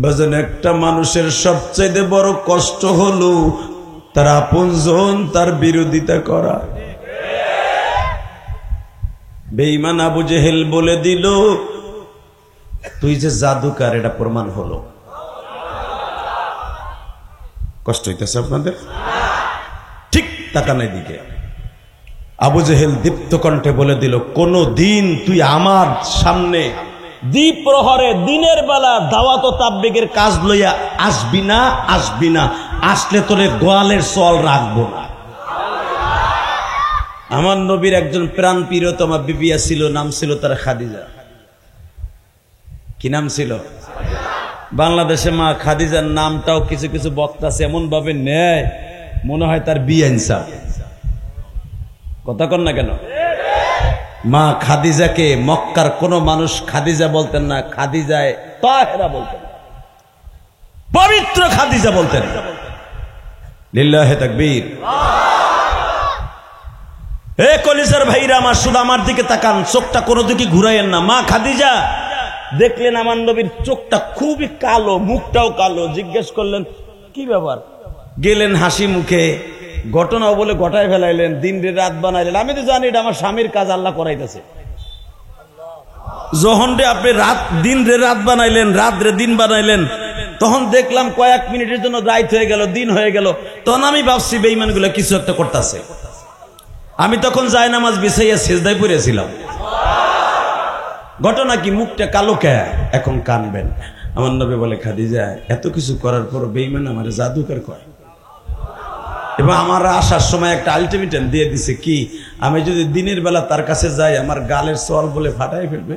Speaker 1: বাজান একটা মানুষের সবচেয়ে বড় কষ্ট হলো তার আপনজন তার বিরোধিতা করা। বেঈমান আবু জেহেল বলে দিল তুই যে জাদুকার, এটা প্রমাণ হলো। কষ্ট হইতেছে আপনাদের? ঠিক তাকানোর দিকে আবু জেহেল দীপ্ত কণ্ঠে বলে দিল কোন দিন তুই আমার সামনে দ্বীপ প্রহরে দিনের বেলা দাওয়াত ও তাবলীগের কাজ লইয়া আসবি না, আসবি না। আসলে তোরে গোয়ালের চল রাখবো না। আমার নবীর একজন প্রাণ প্রিয়তমা বিবিয়া ছিল, নাম ছিল তার খাদিজা। কি নাম ছিল? বাংলাদেশে মা খাদিজার নামটাও কিছু কিছু বক্তা এমন ভাবে নেয় মনে হয় তার বিয়ে ইনসাফ। কথা কন না কেন? মা খাদিজাকে মক্কার কোন মানুষ খাদিজা বলতেন না, খাদিজায় তাহেরা বলতেন, পবিত্র খাদিজা বলতেন। লিল্লাহে তাকবীর। হে কলিজার ভাইরা আমার, শুধু আমার দিকে তাকান, চোখটা কোনো দিকে ঘুরাইয়েন না। মা খাদিজা দেখলেন আমার নবীর চোখটা খুবই কালো, মুখটাও কালো। জিজ্ঞেস করলেন কি ব্যাপার? গেলেন হাসি মুখে, ঘটনাও বলে ঘটায় ফেলাইলেন, দিন রে রাত বানাইলেন। আমি তো জানি এটা আমার স্বামীর কাজ, আল্লাহ করাইতেছে। যখন রে আপনি দিন রে রাত বানাইলেন, রাত রে দিন বানাইলেন, তখন দেখলাম কয়েক মিনিটের জন্য রাত হয়ে গেল, দিন হয়ে গেল। তখন আমি ভাবছি বেঈমানগুলো কিছু একটা করতেছে। আমি তখন জায়নামাজ বিছাইয়া সিজদায় পড়েছিলাম। ঘটনা কি? মুখটা কালো কে? এখন কানবেন। আমার নবী বলে খাদিজা এত কিছু করার পর বেঈমান আমার জাদুকর কয়। এবং আমার আসার সময় একটা আলটিমেটাম দিয়ে দিছে কি, আমি যদি দিনের বেলা তার কাছে যাই আমার গালের চল বলে ফাটাই ফেলবে।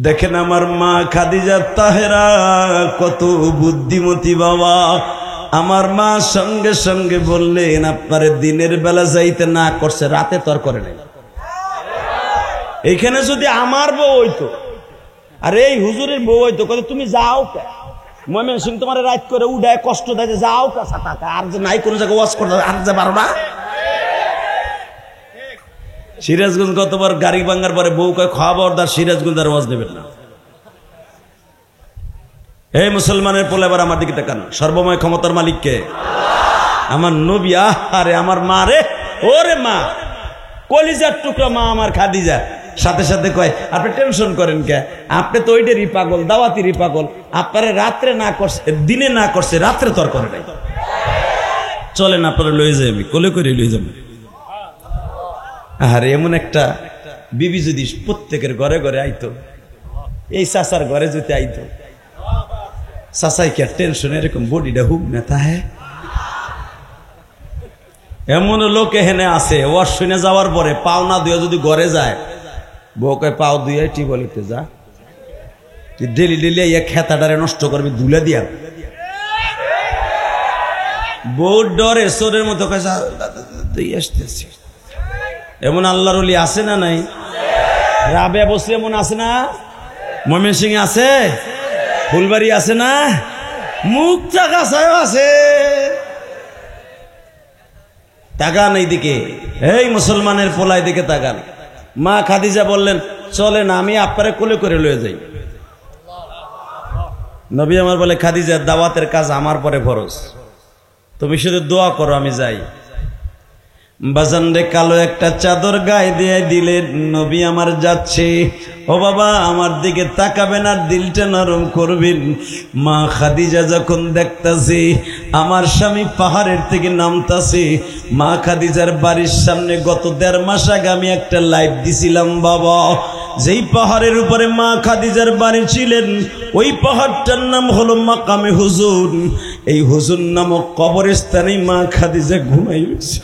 Speaker 1: দেখেন আমার মা খাদিজা তাহেরা কত বুদ্ধিমতী বাবা। আমার মা সঙ্গে সঙ্গে বললেন আপনারে দিনের বেলা যাইতে না করছে, রাতে তর করে নাই। এইখানে যদি আমার বউ হইতো আর এই হুজুরের বউ হইতো, তুমি যাও কে ময়মন সিং তোমার রাত করে উঠায় কষ্ট দেয়, যাও কাছা টাকা আর যে নাই কোনো জায়গায় ওয়াজ করতে আর যে পারো না। সিরাজগঞ্জ গতবার গাড়ি ভাঙ্গার পরে বউ কয় খবরদার সিরাজগঞ্জ আর ওয়াজ দেবেন না। এই মুসলমানের পোলা এবার আমার দিকে তাকান। সর্বময় ক্ষমতার মালিককে আমার নবী। আরে আমার মা রে, ওরে মা, কলিজার টুকরা মা আমার খাদিজা। সাথে সাথে কয় আপনি টেনশন করেন কে? আপনি তো ওইটারই পাগল, দাওয়াতিরই পাগল। আপনারে রাত্রে না করছে, দিনে না করছে, রাত্রে তর করে নাই। চলেন আপনারা লয়ে যাই, আমি কোলে করে লয়ে যাবো। আরে এমন একটা বিবি যদি প্রত্যেকের ঘরে ঘরে আইতো, এই চাচার ঘরে যদি আইতো, চাচাই কে টেনশন এরকম বডিটা হুক না তাহে। এমন লোক এখানে আছে, ওয়াশ শুনে যাওয়ার পরে পাও না দুয়া যদি ঘরে যায়, বউকে পাও দুয়ে টিবলিতে যা, তুই ডেলি ডেলি ইয়ে খেতাটারে নষ্ট করবি ধুলে দিয়া। বউ ডরে সোরের মতো তুই আসতেছি। এমন আল্লাহর ওলি আছে না নাই? রাবেয়া বসে এমন আছে না? ময়মনসিং আছে, ফুলবাড়ি আছে না, মুক্তা কাছায় আছে। তাকান এইদিকে, এই মুসলমানের পোলাই দিকে তাকান। মা খাদিজা বললেন চলেন আমি আপনারে কোলে করে লয়ে যাই। নবী আমার বলে খাদিজা দাওয়াতের কাজ আমার পরে ফরজ, তুমি শুধু দোয়া করো আমি যাই। বাজান রে কালো একটা চাদর গায়ে দিয়ে দিলেন, নবী আমার যাচ্ছে। ও বাবা আমার দিকে তাকাবেন আর দিলটা নরম করবেন। মা খাদিজা যখন দেখতাছে আমার স্বামী পাহাড়ের থেকে নামতাছে, মা খাদিজার বাড়ির সামনে গত 1.5 মাস আগে আমি একটা লাইভ দিছিলাম বাবা। যেই পাহাড়ের উপরে মা খাদিজার বাড়ি ছিলেন, ওই পাহাড়টার নাম হলো মাকামে হুজুর। এই হুজুর নামক কবরস্থানে মা খাদিজা ঘুমাইছে।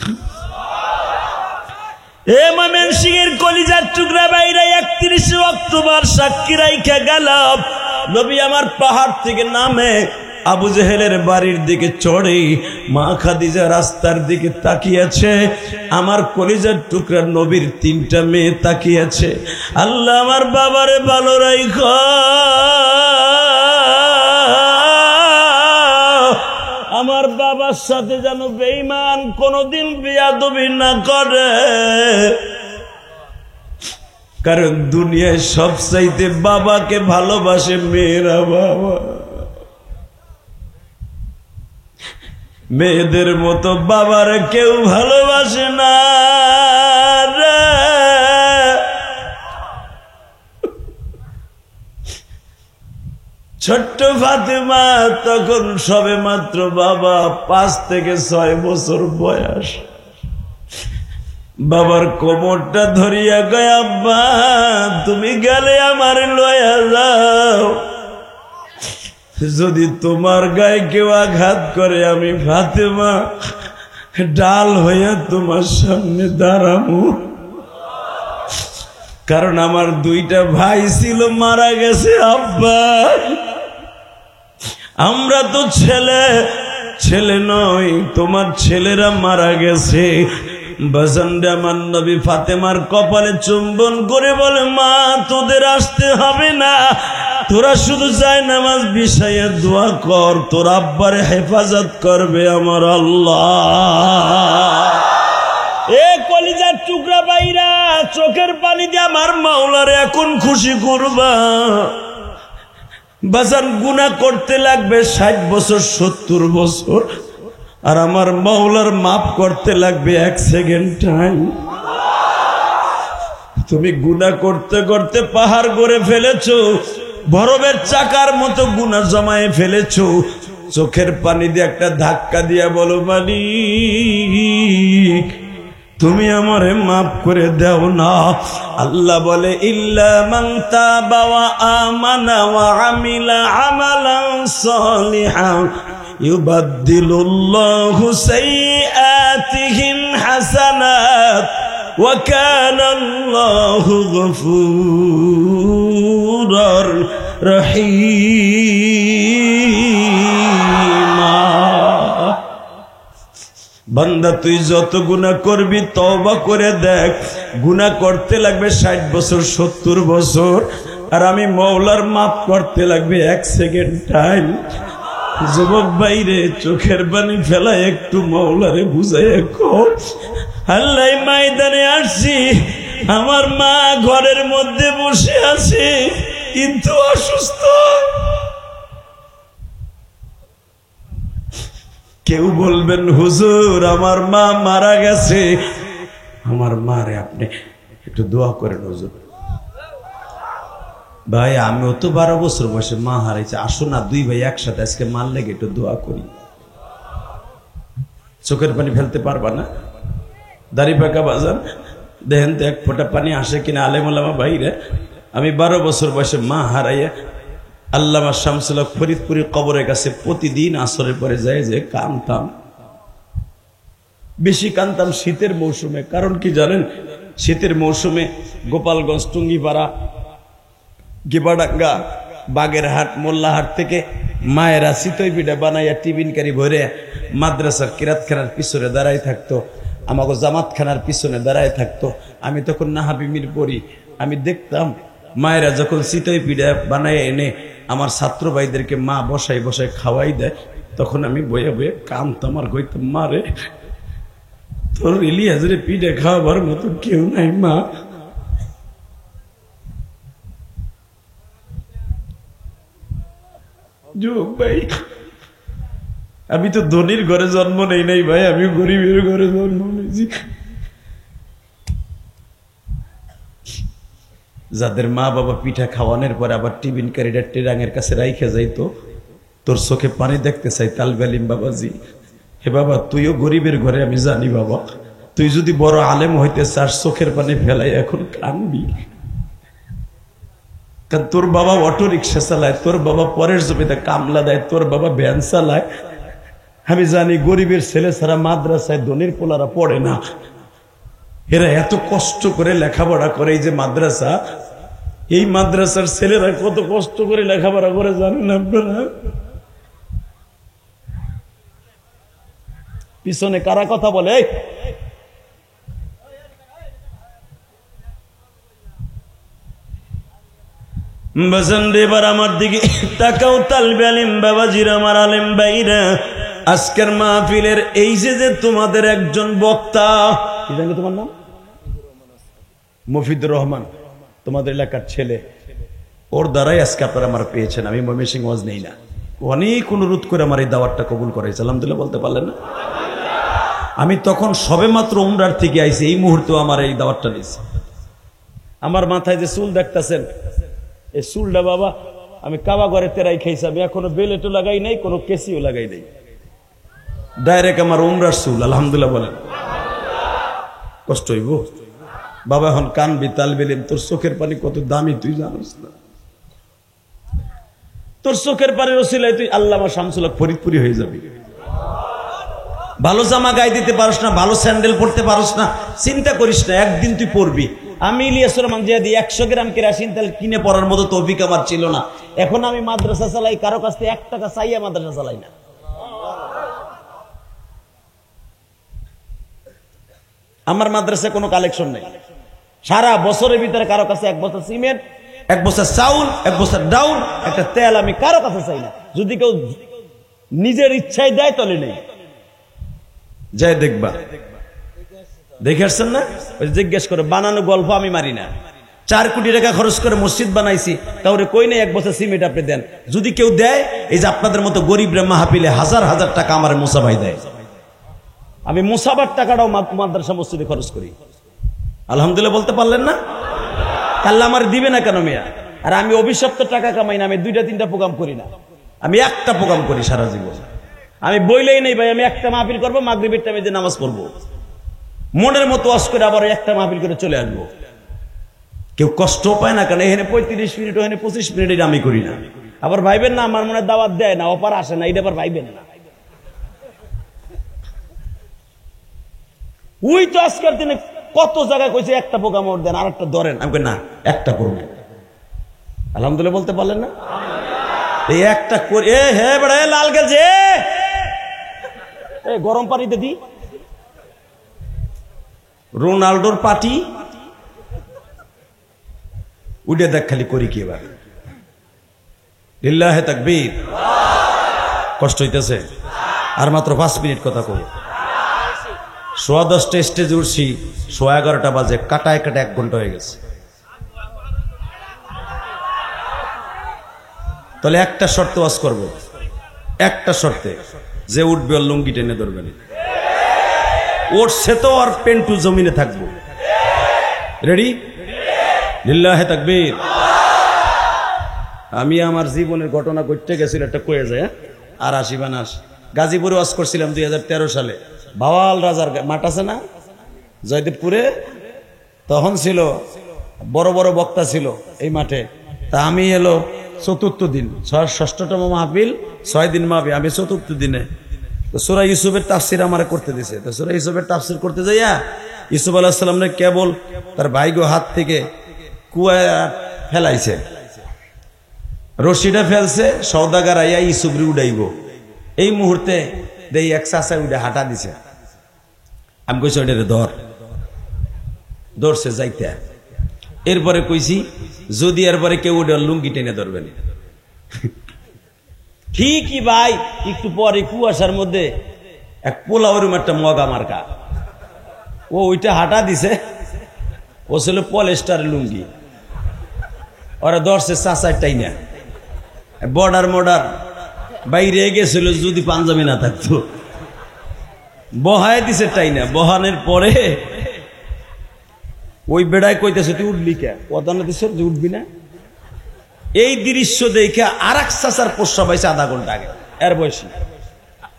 Speaker 1: এ ময়মনসিংহের কলিজার টুকরা বাইরে 31 অক্টোবর সাক্ষী রাইখা গেলাম। নবী আমার পাহাড় থেকে নামে আবু জেহেলের বাড়ির দিকে চড়ে মা খাদিজা রাস্তার দিকে তাকিয়েছে। আমার কলিজার টুকরা নবীর 3টা মেয়ে তাকিয়েছে। আল্লাহ আমার বাবারে ভালো রাইখা, আমার বাবার সাথে যেন বেঈমান কোনদিন বেয়াদবি না করে। কারণ দুনিয়ায় সবচাইতে বাবাকে ভালোবাসে মেয়েরা। বাবা মেয়েদের মতো বাবার কেউ ভালোবাসে না রে। ছোট্ট ফাতেমা তখন সবে মাত্র বাবা 5 থেকে 6 বছর বয়স। বাবার কোমরটা ধরিয়া গয়, আব্বা তুমি গেলে আমার লয়া যাও, যদি তোমার গায়ে কেউ আঘাত করে আমি ফাতেমা ডাল হইয়া তোমার সামনে দাঁড়াবো। কারণ আমার 2টা ভাই ছিল, মারা গেছে আব্বা। আমরা তো ছেলে নই, তোমার ছেলেরা মারা গেছে। বাজানরে আমার নবী ফাতেমার কপালে চুম্বন করে বলে, মা তোদের আসতে হবে না, তোরা শুধু জায়নামাজ বিছাইয়া দোয়া কর, তোর আব্বারে হেফাজত করবে আমার আল্লাহ। এ কলিজার টুকরা বাইরা, চোখের পানি দিয়ে আমার মাওলারে এখন খুশি করবা। বাজান গুনাহ করতে লাগবে 60 বছর 70 বছর, আর আমার মাওলার মাফ করতে লাগবে 1 সেকেন্ড টাইম। তুমি গুনাহ করতে করতে পাহাড় গড়ে ফেলেছো, বরফের চাকার মতো গুনাহ জমায়ে ফেলেছো। চোখের পানি দিয়ে একটা ধাক্কা দিয়া বলো, মালিক তুমি আমারে মাফ করে দাও না। আল্লাহ বলে, ইল্লা মান তাবা ওয়া আমানা ওয়া আমিলা আমালান সালিহান ইউবাদদিলুল্লাহু সাইয়্যাতিহিম হাসানাত ওয়া কানা আল্লাহু গফুরার রহিমা। বান্দা তুই যত গুনাহ করবি তওবা করে দেখ, গুনাহ করতে লাগবে 60 বছর 70 বছর, আর আমি মাওলার মাফ করতে লাগবে 1 সেকেন্ড টাইম। যুবক ভাইরে, চোখের পানি ফেলা একটু মাওলারে বুঝাইয়া কও, আল্লাহ ময়দানে আসছি, আমার মা ঘরের মধ্যে বসে আছে কিন্তু অসুস্থ। কেউ বলবেন হুজুর আমার মা মারা গেছে, আমার মারে আপনি একটু দোয়া করেন হুজুর। ভাই আমিও তো 12 বছর বয়সে মা হারাইছি, আসো না 2 ভাই একসাথে আজকে মার লেগে একটু দোয়া করি। চোখের পানি ফেলতে পারবা না? দাড়ি পাকা বাজান দেখেন তো 1 ফোঁটা পানি আসে কিনা আলেম ওলামা ভাইরে। আমি 12 বছর বয়সে মা হারাইয়া আল্লামা শামসুল হক ফরিদপুরি কবরের কাছে প্রতিদিন আসরের পরে যায় যে কানতাম। বেশি কানতাম শীতের মৌসুমে। কারণ কি জানেন, শীতের মৌসুমে গোপালগঞ্জ, টুঙ্গিপাড়া, গিবাডাঙ্গা, বাগেরহাট, মোল্লাহাট থেকে মায়েরা চিতই পিঠা বানাইয়া টিফিনকারি ভরে মাদ্রাসার কিরাতখানার পিছনে দাঁড়াই থাকতো, আমাকে জামাতখানার পিছনে দাঁড়াই থাকতো। আমি তখন নাহাবিমির পড়ি। আমি দেখতাম মায়েরা যখন চিতই পিঠা বানায় এনে আমার ছাত্র ভাইদেরকে মা বসাই বসাই খাওয়াই দেয়, তখন আমি বয়ে বয়ে কানতাম আর কইতাম, মা রে তোর ইলিয়াজরে পিঠা খাওয়াবার মতো কেউ নাই মা। যুগ ভাই, আমি তো ধনির ঘরে জন্ম নেই নাই ভাই, আমি গরিবের ঘরে জন্ম নিয়েছি। যাদের মা বাবা পিঠা খাওয়ানোর পরে আবার টিফিন ক্যারিটা টেরাঙের কাছে রাইখে যাইতো, তোর চোখে পানি দেখতে চাই তালবেলিম বাবাজি। হে বাবা তুইও গরিবের ঘরে, আমি জানি বাবা, তুই যদি বড় আলেম হইতে চাস চোখের পানি ফেলাই এখন কানবি। কারণ তোর বাবা অটো রিক্সা চালায়, তোর বাবা পরের জমিতে কামলা দেয়, তোর বাবা ভ্যান চালায়। আমি জানি গরিবের ছেলে ছাড়া মাদ্রাসায় ধনীর পোলারা পড়ে না। এরা এত কষ্ট করে লেখাপড়া করে, এই যে মাদ্রাসা, এই মাদ্রাসার ছেলেরা কত কষ্ট করে লেখাপড়া করে জানেন আপনারা? পিছনে কারা কথা বলে? এবার আমার দিকে তাকাও তালবে আলিম বাবাজির, আমার আলেম ভাইরা। আজকের মাহফিলের এই যে তোমাদের একজন বক্তা, কি জানি তোমার নাম? মফিদুর রহমান, তোমাদের এলাকার ছেলে। ওর দ্বারাই আজকে আপনারা আমার পেয়েছেন। আমি ময়মনসিংহ ওয়াজ নেই না, অনেক অনুরোধ করে আমার এই দাওয়াতটা কবুল করাইছে, আলহামদুলিল্লাহ বলতে পারলেন না? আমি তখন সবে মাত্র উমরার থেকে আইছি, এই মুহূর্তেও আমার এই দাওয়াতটা নিয়েছে। আমার মাথায় যে চুল দেখতেছেন, এই চুলটা বাবা আমি কাবা ঘরে তেরাই খাইছি, আমি এখনো বেলেটও লাগাই নাই, কোনো কেসিও লাগাই নাই, ডাইরেক্ট আমার উমরার চুল, আলহামদুলিল্লাহ বলেন। কষ্ট হইব বাবা, এখন কানবি তালবিলেন, তোর চোখের পানি কত দামি তুই জানিস না, তোর চোখের পানির ওসিলায় তুই আল্লামা শামসুল হক ফরিদপুরি হয়ে যাবি। ভালো জামা গায়ে দিতে পারস না, ভালো স্যান্ডেল পরতে পারস না, চিন্তা করিস না, একদিন তুই পরবি। আমি ইলিয়াস রহমান জিয়াদি 100 গ্রাম কেরাসিন তেল কিনে পড়ার মতো তৌফিক আমার ছিল না। এখন আমি মাদ্রাসা চালাই, কারো কাছ থেকে 1 টাকা চাইয়া মাদ্রাসা চালাই না। আমার মাদ্রাসায় কোনো কালেকশন নেই, সারা বছরের ভিতরে কারো কাছে 1 বস্তা সিমেন্ট, 1 বস্তা চাউল, 1 বস্তা ডাউল, একটা তেল আমি কারো কাছে চাই না। যদি কেউ নিজের ইচ্ছায় দেয় তাহলে নেই, যাই দেখবা, দেখে আসছেন না? জিজ্ঞেস করে, বানানো গল্প আমি মারি না। 4 কোটি টাকা খরচ করে মসজিদ বানাইছি, তাহলে কই নেই 1 বছর সিমেন্ট আপনি দেন। যদি কেউ দেয়, এই যে আপনাদের মতো গরিবরা মাহফিলে হাজার হাজার টাকা আমার মুসাভাই দেয়, আমি মুসাবার টাকাটাও মাদ্রাসা মসজিদে খরচ করি, আলহামদুলিল্লাহ বলতে পারলেন না? আল্লাহ আমার দিবে না কেন মিয়া? আর আমি অভিশপ্ত টাকা কামাই না, আমি 2টা-3টা প্রোগ্রাম করি না, আমি একটা প্রোগ্রাম করি সারা জীবন। আমি বইলেই নেই ভাই, আমি একটা মাহফিল করবো, মাগরিবের টাইমে যে নামাজ পড়বো, মনের মতো ওয়াজ করে আবার একটা মাহফিল করে চলে আসবো। কেউ কষ্ট পায় না, কারণ এখানে 35 মিনিট, ওখানে 25 মিনিট, এটা আমি করি না। আবার ভাইবেন না আমার মনে দাওয়াত দেয় না, অপার আসে না, এটা আবার ভাইবেন না। ওই তো আজকের দিনে কত জায়গায় কইছে একটা প্রোগ্রাম ওর দেন, আর একটা ধরেন, আমি না একটা করবো, আলহামদুলিল্লাহ বলতে পারলেন না? এই একটা করে, এ হে বড় লাল গেছে, এই গরম পানিতে দি রোনাল্ডোর পার্টি উঠে দেখ, খালি করি কি এবার, লিল্লাহে তাকবীর। কষ্ট হইতেছে, আর মাত্র 5 মিনিট কথা কব। 10:15 স্টেজে উঠছি, 11:15 বাজে, কাটায় কাটায় 1 ঘন্টা হয়ে গেছে। তাহলে একটা শর্তে ওয়াজ করব, একটা শর্তে, যে উঠবে ওর লুঙ্গি টেনে ধরবেন, উঠছে তো আর পেন্টু জমিনে থাকবো, রেডি? লিল্লাহে তাকবীর। আমি আমার জীবনের ঘটনা করতে গেছিল, একটা কয়ে যায়, আর 80 বানাস গাজীপুরে ওয়াজ করছিলাম 2013 সালে। ভাওয়াল রাজার মাঠ আছে না জয়দেবপুরে, তখন ছিল বড় বড় বক্তা ছিল এই মাঠে। তা আমি এলো 4র্থ দিন, 6ষ্ঠতম মাহফিল, 6 দিন মাহফিল, আমি 4র্থ দিনে। তো সূরা ইউসুফের তাফসির আমারে করতে দিছে। তো সূরা ইউসুফের তাফসির করতে যাইয়া ইউসুফ আলাইহিস সালামরে কেবল তার ভাইগো হাত থেকে কুয়ায় ফেলাইছে, রশিটা ফেলছে, সওদাগার আইয়া ইউসুফরে উড়াইব। এই মুহূর্তে দেই এক চাচা উঠে হাঁটা দিছে, আমি কইছি ওইটারে ধর, ধরছে যাইতে। এরপরে কইছি যদি এরপরে কেউ ওটা লুঙ্গি টেনে ধরবেন। ঠিকই ভাই, একটু পরে কুয়াশার মধ্যে এক পোলা ওরম একটা মগা মার্কা, ও ওইটা হাঁটা দিছে, ও ছিল পলেস্টার লুঙ্গি, ওরা ধরছে চাচার টাইনা, বর্ডার মর্ডার বাইরে গেছিল, যদি পাঞ্জাবি না থাকতো, বহায় দিছে টাইনা। বহানের পরে ওই বেড়ায় কইতেছে তুই উঠলি কে, কথা না দিছ যে উঠবি না। এই দৃশ্য দেখে আর এক চাচার পোষা পাইছে আধা ঘন্টা আগে, এর বয়সী,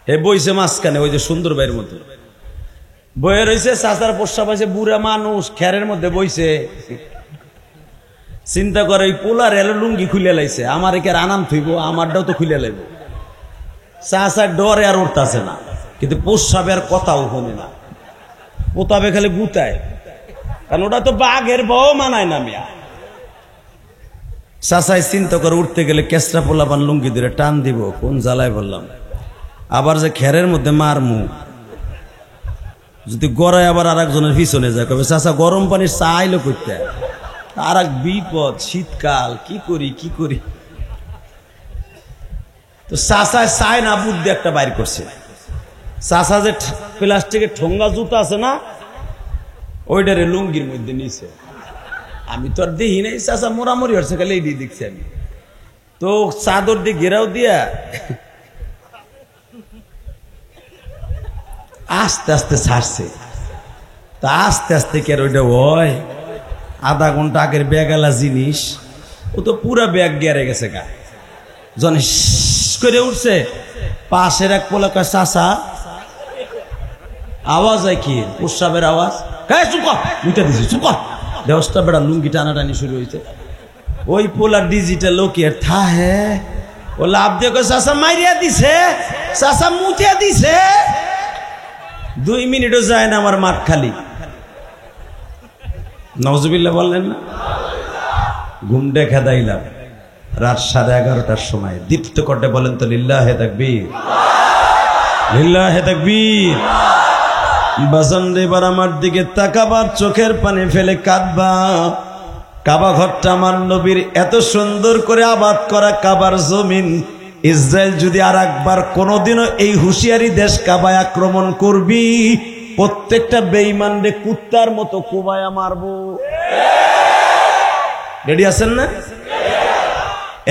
Speaker 1: হে বইছে মাঝখানে, ওই যে সুন্দর ভাইয়ের মতো বয়ে রয়েছে। চাচার পোষা পাইছে, বুড়া মানুষ খেরের মধ্যে বইছে। চিন্তা করে ওই পোলার এলো লুঙ্গি খুলে লাইছে, আমার একে আনাম থইব, আমারটাও তো খুলে লাইব। চাচার ডরে আর উঠতেছে না, কিন্তু পোষাবের কথাও শোনে না, পোতাবে খালি গুতায়, কারণ ওটা তো বাঘের বউ মানায় না মিয়া। চাচাই চিন্তা করে উঠতে গেলে কেসরা পোলাপান লুঙ্গি ধরে টান দিব, কোন জ্বালায় বললাম, আবার যে খেরের মধ্যে মারমু, যদি গড়ায় আবার আর একজনের পিছনে যায়, কবে চাচা গরম পানির চা আইলো করতে, আর এক বিপদ, শীতকাল, কি করি কি করি। তো চাচায় চায় না, বুদ্ধি একটা বাইর করছে। চাচা যে প্লাস্টিকের ঠোঙ্গা জুতা আছে না, ওইটারে লুঙ্গির মধ্যে নিছে। আমি তো আর দেখি নাই, চাচা মোরামরি হচ্ছে, খালি এই দেখছি আমি। তো তো চাদর দিয়ে ঘেরাও দিয়া আস্তে আস্তে ছাড়ছে। তা আস্তে আস্তে কে ওইটা ওই আধা ঘন্টা আগের ব্যাগালা জিনিস ও তো পুরা ব্যাগ গেড়ে গেছে গা। জন করে উঠছে, পাশের এক পোলা কয় চাচা, আওয়াজ হয় কি? প্রস্রাবের আওয়াজ। মুইটা দিছি চুপ কর। দেওয়াজটা বেড়া লুঙ্গি টানাটানি শুরু হয়েছে। ওই পোলা ডিজিটাল লোক আর থা হে ও লাভ দিয়ে কয় চাচা মাইরিয়া দিছে, চাচা মুতিয়া দিছে। 2 মিনিটও যায় না আমার মাঠ খালি। নওজুবিল্লাহ বললেন না? ঘুম দেখা দাইলাম রাত 11:30টার সময়। দীপ্ত কণ্ঠে বলেন তো লিল্লাহে তাকবীর, লিল্লাহে তাকবীর। বাজান এবার আমার দিকে তাকাবার, চোখের পানি ফেলে কাঁদবা। কাবা ঘরটা আমার নবীর এত সুন্দর করে আবাদ করা কাবার জমিন, ইসরায়েল যদি আর একবার কোনোদিনও এই হুঁশিয়ারি দেশ কাবায় আক্রমণ করবি, প্রত্যেকটা বেঈমানরে কুত্তার মতো কুবায়া মারবো। রেডি আছেন না?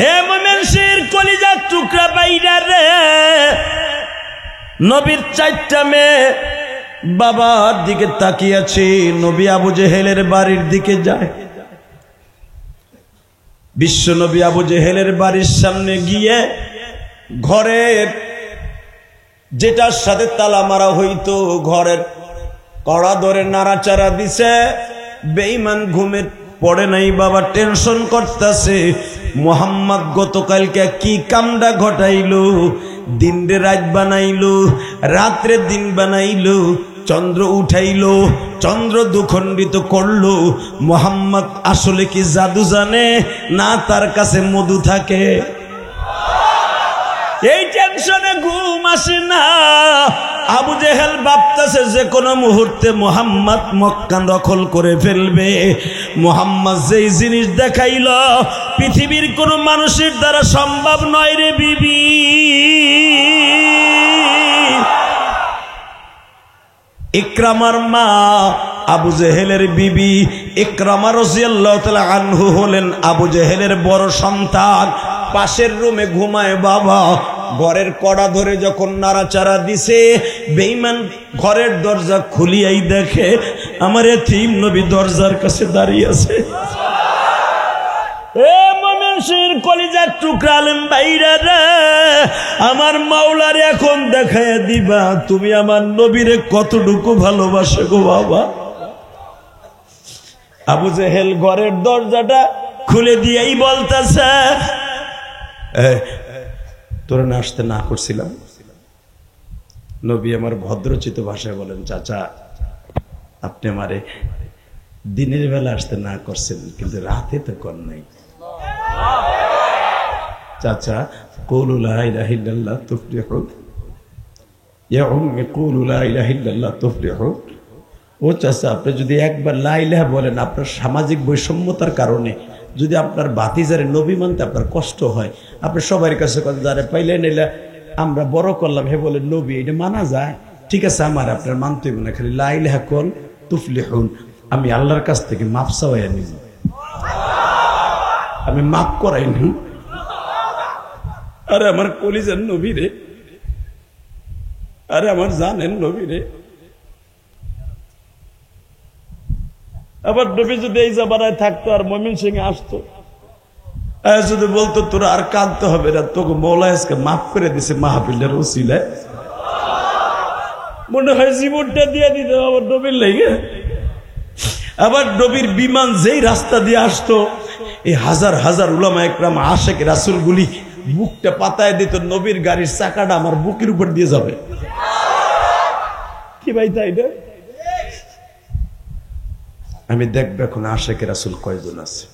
Speaker 1: এ মুমিনের কলিজার টুকরা বাইরা রে, নবীর 4টা মেয়ে বাবার দিকে তাকিয়েছে। নবী আবু জেহেলের বাড়ির দিকে যায়। বিশ্ব নবী আবু জেহেলের বাড়ির সামনে গিয়ে ঘরের যেটার সাথে তালা মারা হইতো, ঘরের কড়া ধরে নাড়াচাড়া দিছে। বেঈমান ঘুমে পড়ে নাই, বাবা টেনশন করতেছে। মোহাম্মদ গতকালকে কি কামটা ঘটাইলো? দিন রে রাত বানাইলো, রাত্রে দিন বানাইলো, চন্দ্র উঠাইলো, চন্দ্র দুখণ্ডিত করলো। মোহাম্মদ আসলে কি জাদু জানে না তার কাছে মধু থাকে? এই টেনশনে ঘুম আসে না। আবু জেহেল ভাবতেছে যে কোনো মুহূর্তে মোহাম্মদ মক্কা দখল করে ফেলবে। মোহাম্মদ যেই জিনিস দেখাইল পৃথিবীর কোন মানুষের দ্বারা সম্ভব নয় রে বিবি। ইকরামার মা আবু জেহেলের বিবি ইকরামা রাদিয়াল্লাহু তাআলা আনহু হলেন আবু জেহেলের বড় সন্তান। পাশের রুমে ঘুমায় বাবা। ঘরের কড়া ধরে যখন নাড়াচাড়া দিছে, বেঈমান ঘরের দরজা খুলিয়াই দেখে আমার এতিম নবী দরজার কাছে দাঁড়িয়ে আছে। এ মুমিনের কলিজার টুকরা আলেম ভাইরা রে, আমার মাওলার এখন দেখায় দিবা তুমি আমার নবীরে কতটুকু ভালোবাসো গো বাবা। আবু জেহেল ঘরের দরজাটা খুলে দিয়েই বলতেছে, তোরা না আসতে না করছিলাম? নবী আমার ভদ্রচিত ভাষায় বলেন, চাচা আপনি আমারে দিনের বেলা আসতে না করছেন, কিন্তু রাতে তো কর নাই। চাচা কুলু লা ইলাহা ইল্লাল্লাহ তুফলিহু, ইয়া উম্মি কুলু লা ইলাহা ইল্লাল্লাহ তুফলিহু। ও চাচা আপনি যদি একবার লা ইলাহা বলেন, আপনার সামাজিক বৈষম্যতার কারণে যদি আপনার ভাতিজারে নবী মানতে আপনার কষ্ট হয়, আপনি সবার কাছে কথা যারা পাইলেন এলা আমরা বড় করলাম হে বলে নবী, এটা মানা যায়? ঠিক আছে, আমার আপনার মানতে হবে না, খালি লা ইলাহা কুল তুফলিহুন। আমি আল্লাহর কাছ থেকে মাফ চাওয়াইয়া নিব, আমি মাফ করাই নি। আরে আমার কলিজার নবী রে, আরে আমার জানেন নবী রে। আবার নবী যদি এই জামানায় থাকতো আর ময়মনসিংহে আসতো, যদি বলতো তোরা আর কাঁদতে হবে না, তোকে মৌলা আজকে মাফ করে দিছে মাহফিলের ওসিলায়, মনে হয় জীবনটা দিয়ে দিতে আমার নবীর লেগে। আবার নবীর বিমান যেই রাস্তা দিয়ে আসতো, এই হাজার হাজার উলামা একরাম আশেক রাসূলগুলি বুকটা পাতায় দিত, নবীর গাড়ির চাকাটা আমার বুকের উপর দিয়ে যাবে। কি ভাই তাই না? আমি দেখবে এখন আশেকে রাসূল কয়জন আছে,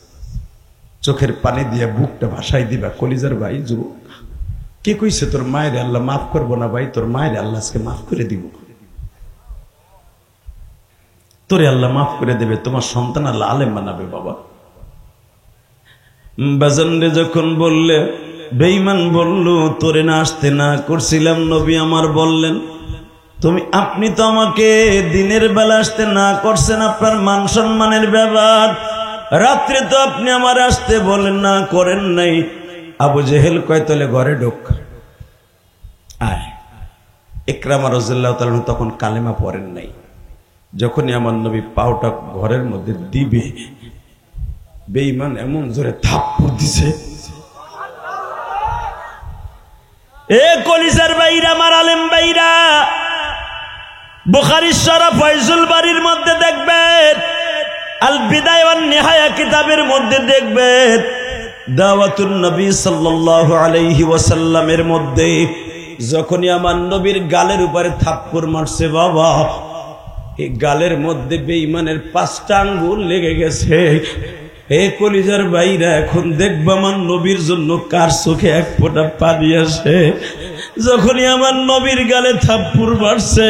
Speaker 1: চোখের পানি দিয়ে বুকটা ভাসাই দিবা। কলিজার ভাই যুবক, কে কইছে তোর মায়ের আল্লাহ মাফ করবো না? ভাই তোর মায়ের আল্লাহ আজকে মাফ করে দিব, তোরে আল্লাহ মাফ করে দেবে, তোমার সন্তান আল্লাহ আলেম বানাবে। বাবা বাজানরে যখন বললে, বেঈমান বলল তোরে না আসতে না করছিলাম, নবী আমার বললেন আপনি তো আমাকে দিনের বেলা আসতে না করছেন, আপনার মান সম্মানের ব্যাপার, রাত্রে তো আপনি আমার আসতে বলেন না করেন নাই, আবু জেহেল কয় তলে ঘরে ঢোক, আয়। ইকরামা রাদিয়াল্লাহু তাআলা তখন কালেমা পড়েন নাই। যখনই আমার নবী পাওটা ঘরের মধ্যে দিবে, বেঈমান এমন জোরে থাপ্পড় দিছে, এ কলিজার বাইরা, আমার আলেম বাইরা, বুখারী শরীফ ফয়জুল বাড়ির মধ্যে দেখবেন, আল বিদায়া ওয়ান নিহায়া কিতাবের মধ্যে দেখবেন, দাওয়াতুন নবী সাল্লাল্লাহু আলাইহি ওয়াসাল্লামের মধ্যে যখনই আমার নবীর গালের উপরে থাপ্পড় মারছে, বাবা এই গালের মধ্যে বেঈমানের 5টা আঙ্গুল লেগে গেছে। এ কলিজার বাইরা, এখন দেখবা আমার নবীর জন্য কার চোখে এক ফোঁটা পানি আসে। যখনই আমার নবীর গালে থাপ্পড় মারছে,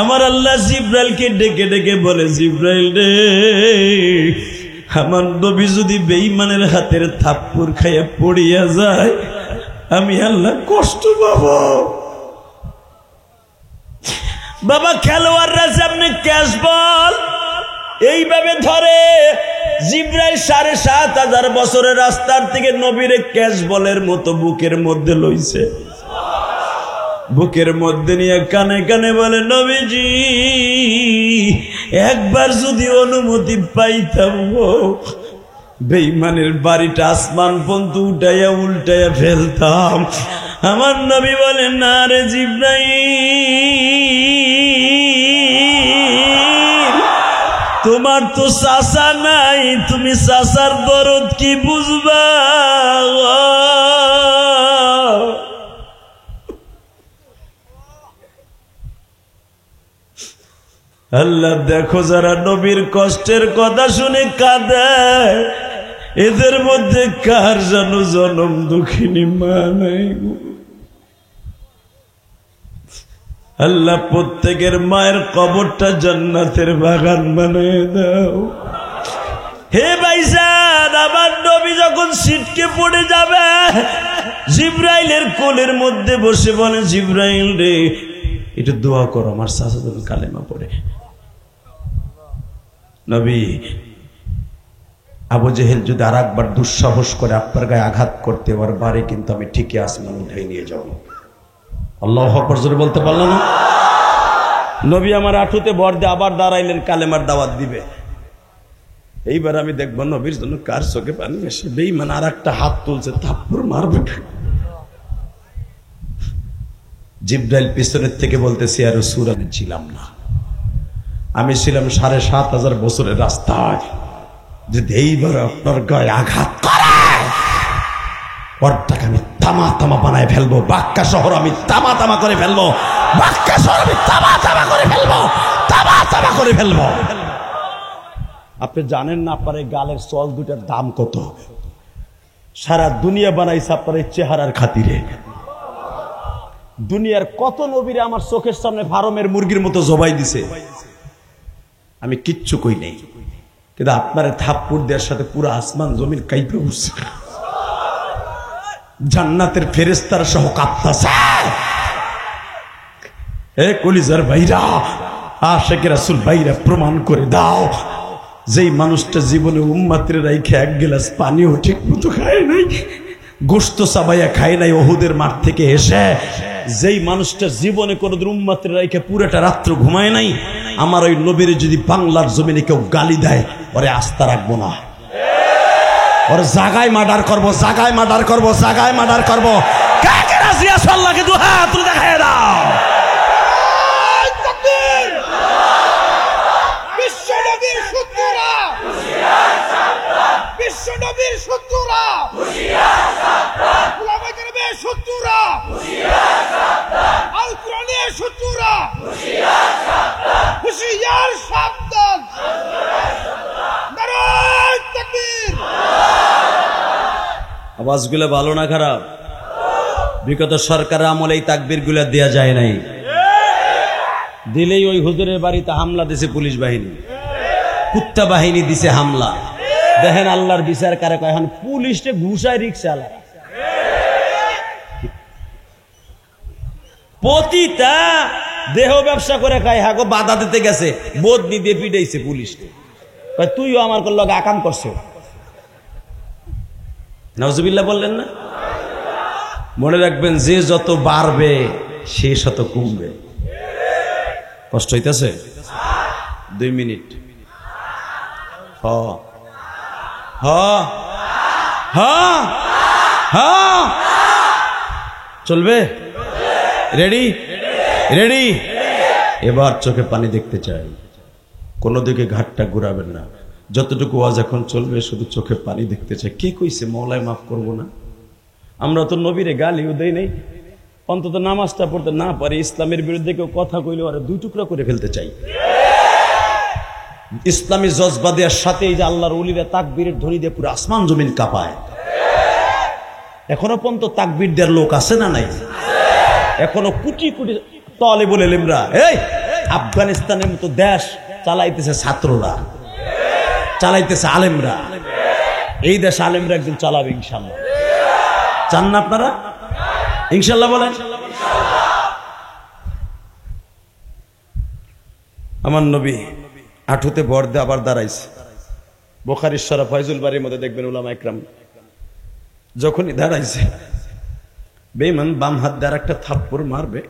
Speaker 1: আমার আল্লাহ জিব্রাইলকে ডেকে ডেকে বলে, জিব্রাইল রে, আমার নবী যদি বেঈমানের হাতের থাপ্পড় খাইয়া পড়িয়া যায়, আমি আল্লাহ কষ্ট পাবো। বাবা খেলোয়াড়রা যেমনি ক্যাচ বল এইভাবে ধরে, জিব্রাইল ৭,৫০০ বছরের রাস্তার থেকে নবীরে ক্যাচ বলের মতো বুকের মধ্যে লইছে। বুকের মধ্যে নিয়ে কানে কানে বলে, নবীজি একবার যদি অনুমতি পাইতাম, বেঈমানের বাড়িটা আসমান পর্যন্ত উঠাইয়া উল্টাইয়া ফেলতাম। আমার নবী বলে, না রে জিব্রাইল, তোমার তো চাচা নাই, তুমি চাচার দরদ কি বুঝবা? আল্লাহ দেখো, যারা নবীর কষ্টের কথা শুনে কাঁদে, এদের মধ্যে কার যেন জনম দুঃখিনী মা নাই। আল্লাহ প্রত্যেকের মায়ের কবরটা জান্নাতের বাগান বানিয়ে দাও। হে ভাইজান, আমার নবী যখন ছিটকে পড়ে যাবে, জিব্রাইলের কোলের মধ্যে বসে বলে, জিব্রাইল রে, একটু দোয়া করো আমার চাচা যেন কালেমা পড়ে। নবী, আবু জেহেল যদি আর একবার দুঃসাহস করে আপনার গায়ে আঘাত করতে, ওর বাড়ি কিন্তু আমি ঠিকই আসমান উঠে নিয়ে যাব। আল্লাহু আকবার জোরে বলতে পারলাম না? নবী আমার আঁঠুতে ভর দিয়ে আবার দাঁড়াইলেন, কালেমার দাওয়াত দিবে। এইবার আমি দেখবো নবীর জন্য কার চোখে পানি আসে। বেঈমান আর একটা হাত তুলছে, থাপ্পড় মারবে। জিব্রাইল পিছনের থেকে বলতেছে, ইয়া রাসূল, আমি ছিলাম না, আমি ছিলাম ৭,৫০০ বছরের রাস্তায়। যদি এইবার আপনার গায়ে আঘাত করে, ওরটাকে আমি তামা তামা বানায় ফেলবো। বাক্কা শহর আমি তামা তামা করে ফেলবো। বাক্কা শহর আমি তামা তামা করে ফেলবো, তামা তামা করে ফেলবো। আপনি জানেন না আপনার এই গালের চল দুটার দাম কত? সারা দুনিয়া বানাইছে আপনার এই চেহারার খাতিরে। দুনিয়ার কত নবীরে আমার চোখের সামনে ফার্মের মুরগির মতো জবাই দিছে, আমি কিচ্ছু কই নাই। কিন্তু আপনার থাপ্পড় দেওয়ার সাথে পুরো আসমান জমিন কাইপে উঠছে, জান্নাতের ফেরেশতারা সহ কাঁপতাছে। এ কলিজার ভাইরা, আশিকে রাসূল ভাইরা, প্রমাণ করে দাও, যেই মানুষটা জীবনে উম্মতের রাইখে এক গ্লাস পানিও ঠিক মতো খায় নাই, গোশত চাবাইয়া খায় নাই ওহুদের মাঠ থেকে এসে, যেই মানুষটা জীবনে কোনোদিন উম্মতের রাইখে পুরোটা রাত্র ঘুমায় নাই, আমার ওই নবীর যদি বাংলার জমিনে কেউ গালি দেয়, ওরে আস্থা রাখবো না, ওর জায়গায় মার্ডার করবো, জায়গায় মার্ডার করবো, জায়গায় মার্ডার করবো। কাকে রাজি আছো? আল্লাহকে দু হাত তুলে দেখায় দাও।
Speaker 2: বিশ্বনবীর শত্রুরা, বিশ্বনবীর শত্রুরা, উলামায়ে কেরামের শত্রুরা, আল কোরআনের শত্রুরা, হুঁশিয়ার সাবধান। নারায়ে তাকবীর।
Speaker 1: আওয়াজগুলো ভালো না খারাপ? বিগত সরকারের আমলে এই তাকবীর গুলা দেয়া যায় নাই, দিলেই ওই হুজুরের বাড়িতে হামলা দিছে পুলিশ বাহিনী, কুত্তা বাহিনী দিছে হামলা। দেখেন আল্লাহর বিচার কারে কয়, এখন পুলিশে ঘুষায় রিকশালা। পতিতা দেহ ব্যবসা করে খায়, হ্যাঁ গো বাধা দিতে গেছে, বদনি দিয়ে পিটাইছে পুলিশকে, তুইও আমার লগে আকাম করছো। নাউজুবিল্লাহ বললেন না? মনে রাখবেন, যে যত বাড়বে সে শত কমবে। কষ্ট হইতেছে? 2 মিনিট। হ হ হ হ চলবে? Ready ready? এবার চোখে পানি দেখতে চাই, কোনো দিকে ঘাটটা ঘুরাবেন না। যতটুকু ওয়াজ এখন চলবে শুধু চোখে পানি দেখতে চাই। কে কইছে মওলায় মাফ করবো না? আমরা তো নবীরে গালিও দেই নাই, অন্তত নামাজটা পড়তে না পারি, ইসলামের বিরুদ্ধে কেউ কথা কইলে ওরা 2 টুকরা করে ফেলতে চাই। ইসলামী জজবা দেওয়ার সাথে এই যে আল্লাহর ওলিরা তাকবীরের ধ্বনি দিয়ে পুরো আসমান জমিন কাঁপায়। এখনো পর্যন্ত তাকবীর দেওয়ার লোক আছে না নাই? এখনো কোটি কোটি তালেবুল ইলমরা, এই আফগানিস্তানের মতো দেশ চালাইতেছে ছাত্ররা, চালাইতেছে আলেমরা। এই দেশ আলেমরা একদিন চালাবে ইনশাল্লাহ। চান না আপনারা? ইনশাল্লাহ বলেন। আমার নবী হাঁটুতে ভর দিয়ে আবার দাঁড়াইছে। বুখারীর শরীফ ফয়জুল বারীর মধ্যে দেখবেন উলামা ইকরাম যখনই দাঁড়াইছে, বেঈমান বাম হাত দিয়ে একটা থাপ্পড় মারবে।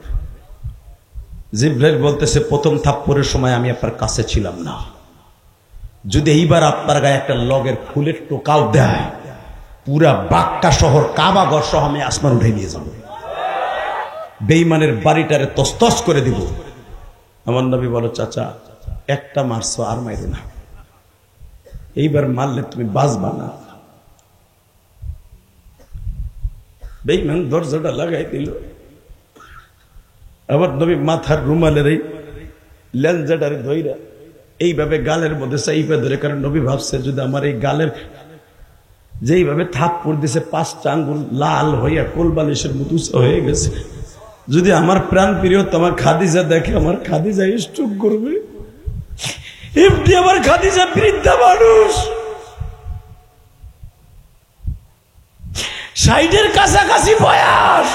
Speaker 1: জিবরাইল বলতেছে, প্রথম থাপ্পড়ের সময় আমি আপনার কাছে ছিলাম না, যদি এইবার আপনার গায়ে একটা লগের ফুলের টোকাও দেয়, পুরা বাক্কা শহর কাবাঘর সহ আমি আসমান উঠে নিয়ে যাব, বেঈমানের বাড়িটারে তসতস করে দিব। আমার নবী বলো, চাচা একটা মারছো, আর মাইরো না, এইবার মারলে তুমি বাঁচবা না। বেঈমান দরজাটা লাগাই দিল। আমার নবী মাথার রুমালের এই লেঞ্জাটারে ধইরা এইভাবে গালের মধ্যে চাইপা ধরে, কারণ নবী ভাবছে যদি আমার এই গালের যেইভাবে থাপ্পড় দিছে 5টা আঙ্গুল লাল হইয়া কোলবালিশের মতো হয়ে গেছে, যদি আমার প্রাণ প্রিয় তোমার খাদিজা দেখে, আমার খাদিজা স্ট্রোক করবে। এমনি আমার খাদিজা বৃদ্ধা মানুষ, 60-এর কাছাকাছি বয়স।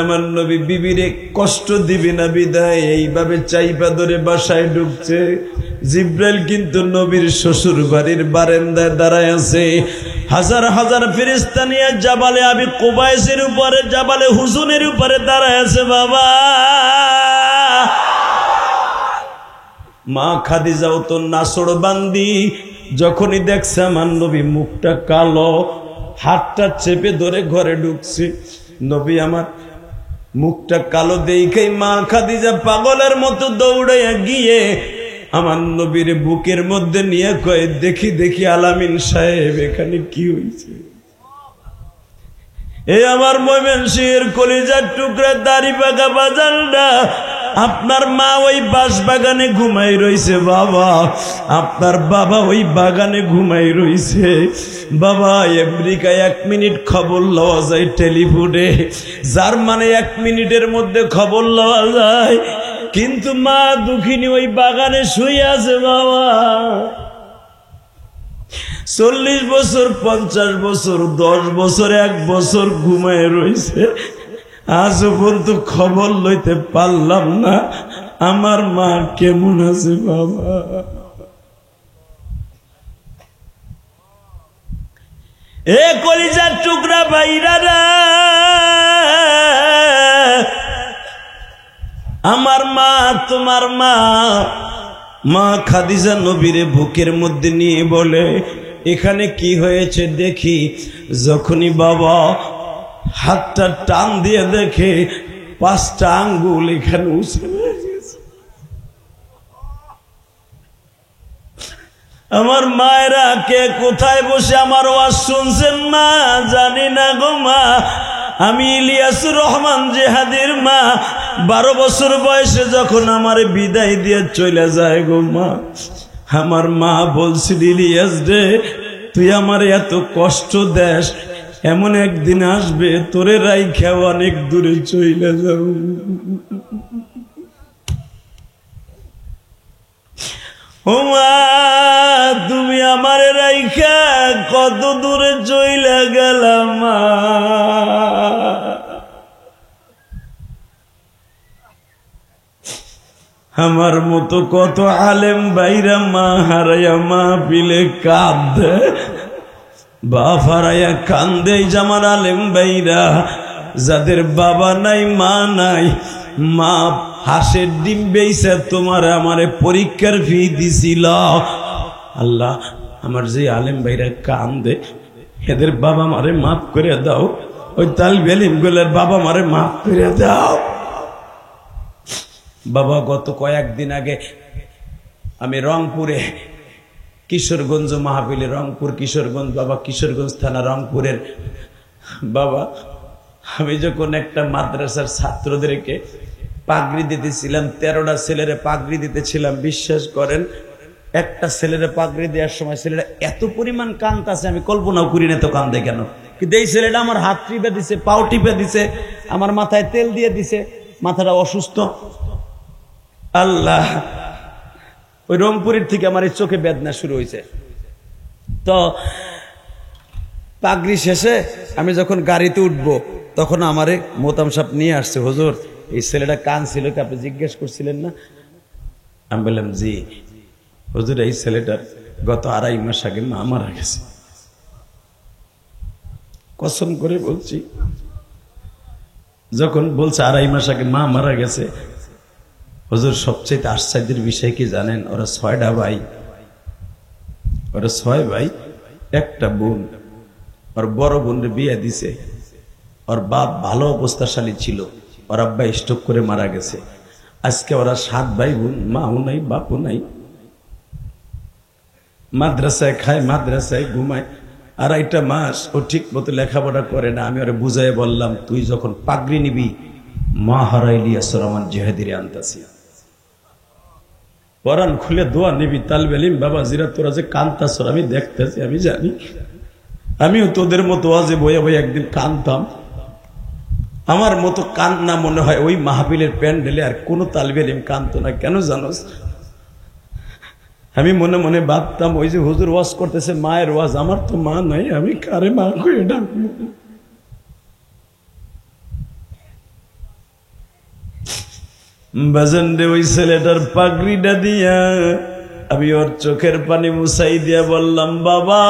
Speaker 1: আমার নবী বিবিরে কষ্ট দিবি না বিদায় এইভাবে চাইপা ধরে বাসায় ঢুকছে। জিব্রাইল কিন্তু নবীর শ্বশুর বাড়ির বারান্দায় দাঁড়ায় আছে। হাজার হাজার ফেরেশতা নিয়ে জাবালে আবি কুবাইসের উপরে, জাবালে হুজুনের উপরে দাঁড়ায় আছে। বাবা মা খাদিজাও তো নাসড় বান্দি, যখনই দেখছে আমার নবী মুখটা কালো, হাতটা চেপে ধরে ঘরে ঢুকছে। নবী আমার মুখটা কালো দেখে মা খাদিজা পাগলের মতো দৌড়াইয়া গিয়ে আমার নবীর বুকের মধ্যে নিয়ে কয়ে, দেখি দেখি আলামিন সাহেব এখানে কি হয়েছে। এ আমার ময়মনসিংহের কলিজার টুকরা দাড়ি পাকা বাজানরা, আপনার মা ওই বাঁশ বাগানে ঘুমাই রইছে বাবা, আপনার বাবা ওই বাগানে ঘুমাই রইছে বাবা। আমেরিকায় 1 মিনিট খবর লওয়া যায় টেলিফোনে, জার্মানে 1 মিনিটের মধ্যে খবর লওয়া যায়, কিন্তু মা দুঃখিনী ওই বাগানে শুয়ে আছে বাবা। 40 বছর, 50 বছর, 10 বছর, 1 বছর ঘুমায় রইছে, আজও পর্যন্ত খবর লইতে পারলাম না আমার মা কেমন আছে বাবা। এ কলিজার টুকরা ভাইরা, আমার মা তোমার মা, মা খাদিজা নবীরে বুকের মধ্যে নিয়ে বলে, এখানে কি হয়েছে দেখি। যখনই বাবা হাতটা টান দিয়ে দেখে 5টা আঙ্গুল এখানে উঠে গেছে। আমার মায়েরা কে কোথায় বসে আমার ওয়াজ শুনছেন মা জানি না গো মা, আমি ইলিয়াসুর রহমান জেহাদের মা। 12 বছর বয়সে যখন আমার বিদায় দিয়ে চলে যায় গো মা, আমার মা বলছিল, ইলিয়াস রে তুই আমার এত কষ্ট দেশ, এমন একদিন আসবে তোরে রাইখা অনেক দূরে চলে যাও। ও মা তুমি আমার রাইখা কত দূরে চলে গেলাম মা। আমার মতো কত আলেম বাইরা মা হারাইয়া মা পিলে কাঁদে, বাফারাইয়া কান্দে জামার আলেম ভাইরা, যাদের বাবা নাই মা নাই, মা হাঁসের ডিম বেইছে তোমার আমারে পরীক্ষার ফি দিছিল। আল্লাহ, আমার যে আলেম ভাইরা কান্দে, এদের বাবা মারে মাফ করে দাও, ওই তালবে ইলম গুলার বাবা মারে মাফ করে দাও। বাবা, গত কয়েকদিন আগে আমি রংপুরে কিশোরগঞ্জ মাহফিলে, রংপুর কিশোরগঞ্জ, বাবা কিশোরগঞ্জ থানা রংপুরের বাবা, আমি যখন একটা মাদ্রাসার ছাত্রদেরকে পাগড়ি দিতেছিলাম, 13টা ছেলেরে পাগড়ি দিতেছিলাম, বিশ্বাস করেন একটা ছেলেরে পাগড়ি দেওয়ার সময় ছেলেটা এত পরিমাণ কাঁদতেছে, আমি কল্পনাও করি না তো কান্দে কেন। কিন্তু এই ছেলেটা আমার হাত টিপে দিছে, পাও টিপে দিছে, আমার মাথায় তেল দিয়ে দিছে, মাথাটা অসুস্থ। আল্লাহ, ওই রংপুরের থেকে আমার এই চোখে বেদনা শুরু হয়েছে। তো পাগড়ি শেষে আমি যখন গাড়িতে উঠবো, তখন আমারে মোতাম সাহেব নিয়ে আসছে, হুজুর এই ছেলেটা কাঁদছিল কি আপনি জিজ্ঞেস করছিলেন না? আমি বললাম জি হুজুর, এই ছেলেটার গত 2.5 মাস আগে মা মারা গেছে। কসম করে বলছি, যখন বলছে 2.5 মাস আগে মা মারা গেছে, হুজুর সবচেয়ে আশ্চর্যের বিষয় কি জানেন? ওরা 6টা ভাই, ওরা 6 ভাই, একটা বোন। ওর বড় বোনের বিয়ে দিছে, ওর বাপ ভালো অবস্থাশালী ছিল, ওর আব্বা স্ট্রোক করে মারা গেছে। আজকে ওরা 7 ভাই বোন, মাও নাই বাপও নাই, মাদ্রাসায় খায়, মাদ্রাসায় ঘুমায়। 2.5 মাস ও ঠিক মতো লেখাপড়া করে না। আমি ওরা বুঝাই বললাম, তুই যখন পাগড়ি নিবি, মা হারাইলি আসরামান জেহাদিরে আনতাছি, কোরআন খুলে দোয়া নিবি, তালবে ইলম বাবা জিরা, তোরা যে কান্তাছ আমি দেখতেছি, আমি জানি, আমিও তোদের মতো আজে বয়ে বয়ে একদিন কানতাম। আমার মতো কান্না মনে হয় ওই মাহফিলের প্যান্ডেলে আর কোনো তালবে ইলম কানতো না। কেন জানোস? আমি মনে মনে ভাবতাম, ওই যে হুজুর ওয়াজ করতেছে মায়ের ওয়াজ, আমার তো মা নাই, আমি কারে মা করে ডাকবো? বাজান রে, ওই ছেলেটার পাগড়িটা দিয়া আমি ওর চোখের পানি মুছাই দিয়া বললাম, বাবা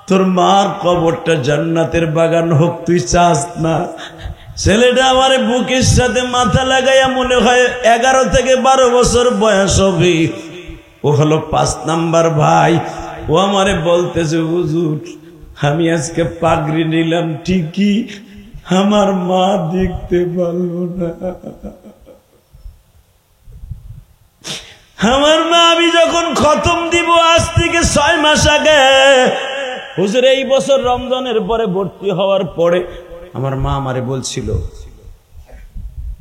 Speaker 1: তোর মার কবরটা জান্নাতের বাগান হোক, তুই চাস না? ছেলেটা আমার বুকের সাথে মাথা লাগাইয়া, মনে হয় 11 থেকে 12 বছর বয়স হবে, ও হলো 5 নাম্বার ভাই। ও আমারে বলতেছে, হুজুর আমি আজকে পাগড়ি নিলাম ঠিকই, আমার মা দেখতে পারলো না। আমার মা, আমি যখন খতম দিব আজ থেকে 6 মাস আগে, হুজুর এই বছর রমজানের পরে ভর্তি হওয়ার পরে আমার মা আমারে বলছিল,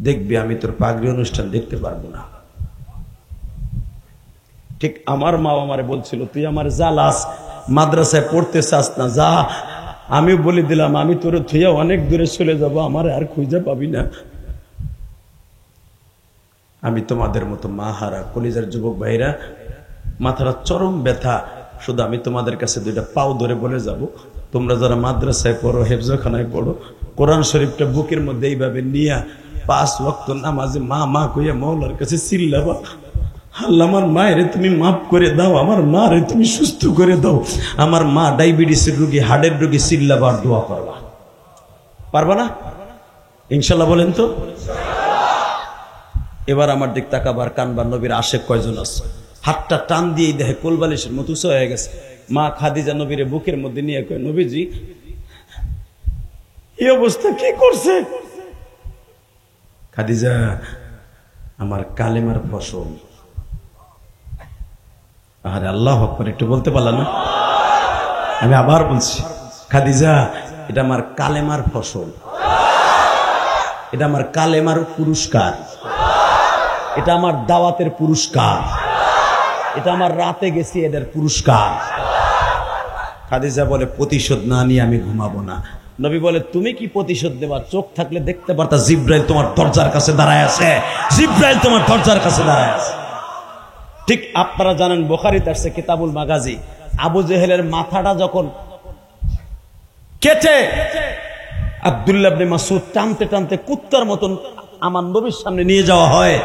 Speaker 1: দেখবি আমি তোর পাগড়ি অনুষ্ঠান দেখতে পারবো না। ঠিক আমার মা আমারে বলছিল, তুই আমার জ্বালাস, মাদ্রাসায় পড়তে চাস না, যা। আমি বলে দিলাম, আমি তোর থুইয়া অনেক দূরে চলে যাব, আমার আর খুঁজে পাবি না। আমি তোমাদের মতো মা হারা কলিজার যুবক ভাইরা, মাথাটা চরম ব্যথা। শুধু আমি তোমাদের কাছে 2টা পাও ধরে বলে যাব, তোমরা যারা মাদ্রাসায় পড়ো, হেফজখানায় পড়ো, কোরআন শরীফটা বুকের মধ্যে এইভাবে নিয়া 5 ওয়াক্ত নামাজে মা মা কইয়া মওলার কাছে চিল্লাবা, আল্লাহ আমার মায়ের তুমি মাফ করে দাও, আমার মারে তুমি সুস্থ করে দাও। আমার মা ডায়াবেটিসের রোগী, হার্টের রোগী, চিল্লাবার দোয়া করবা। পারবা না? ইনশাল্লাহ বলেন তো। এবার আমার দিক তাকাবার, কানবার। নবীর আশেক কয়জন আছে? হাতটা টান দিয়ে দেখে কোলবালিশের মতো উঁচু হয়ে গেছে। মা খাদিজা নবীরে বুকের মধ্যে নিয়ে কয়, নবীজি এই অবস্থা কি করছে? খাদিজা, আমার কালেমার ফসল। আরে আল্লাহু আকবার, একটু বলতে পারলাম না? আমি আবার বলছি, খাদিজা এটা আমার কালেমার ফসল, এটা আমার কালেমার পুরস্কার, এটা আমার দাওয়াতের পুরস্কার, এটা আমার রাতে গেছি এদের পুরস্কার। খাদিজা বলে, প্রতিশোধ না নিয়ে আমি ঘুমাবো না। নবী বলে, তুমি কি প্রতিশোধ দেবা? চোখ থাকলে দেখতে পারতা জিব্রাইল তোমার দরজার কাছে দাঁড়ায় আছে, জিব্রাইল তোমার দরজার কাছে দাঁড়ায় আছে। ঠিক আপনারা জানেন, বুখারীতে আসছে কিতাবুল মাগাজি, আবু জেহেলের মাথাটা যখন কেটে আব্দুল্লাহ ইবনে মাসউদ টানতে টানতে কুত্তার মতন আমার নবীর সামনে নিয়ে যাওয়া হয়,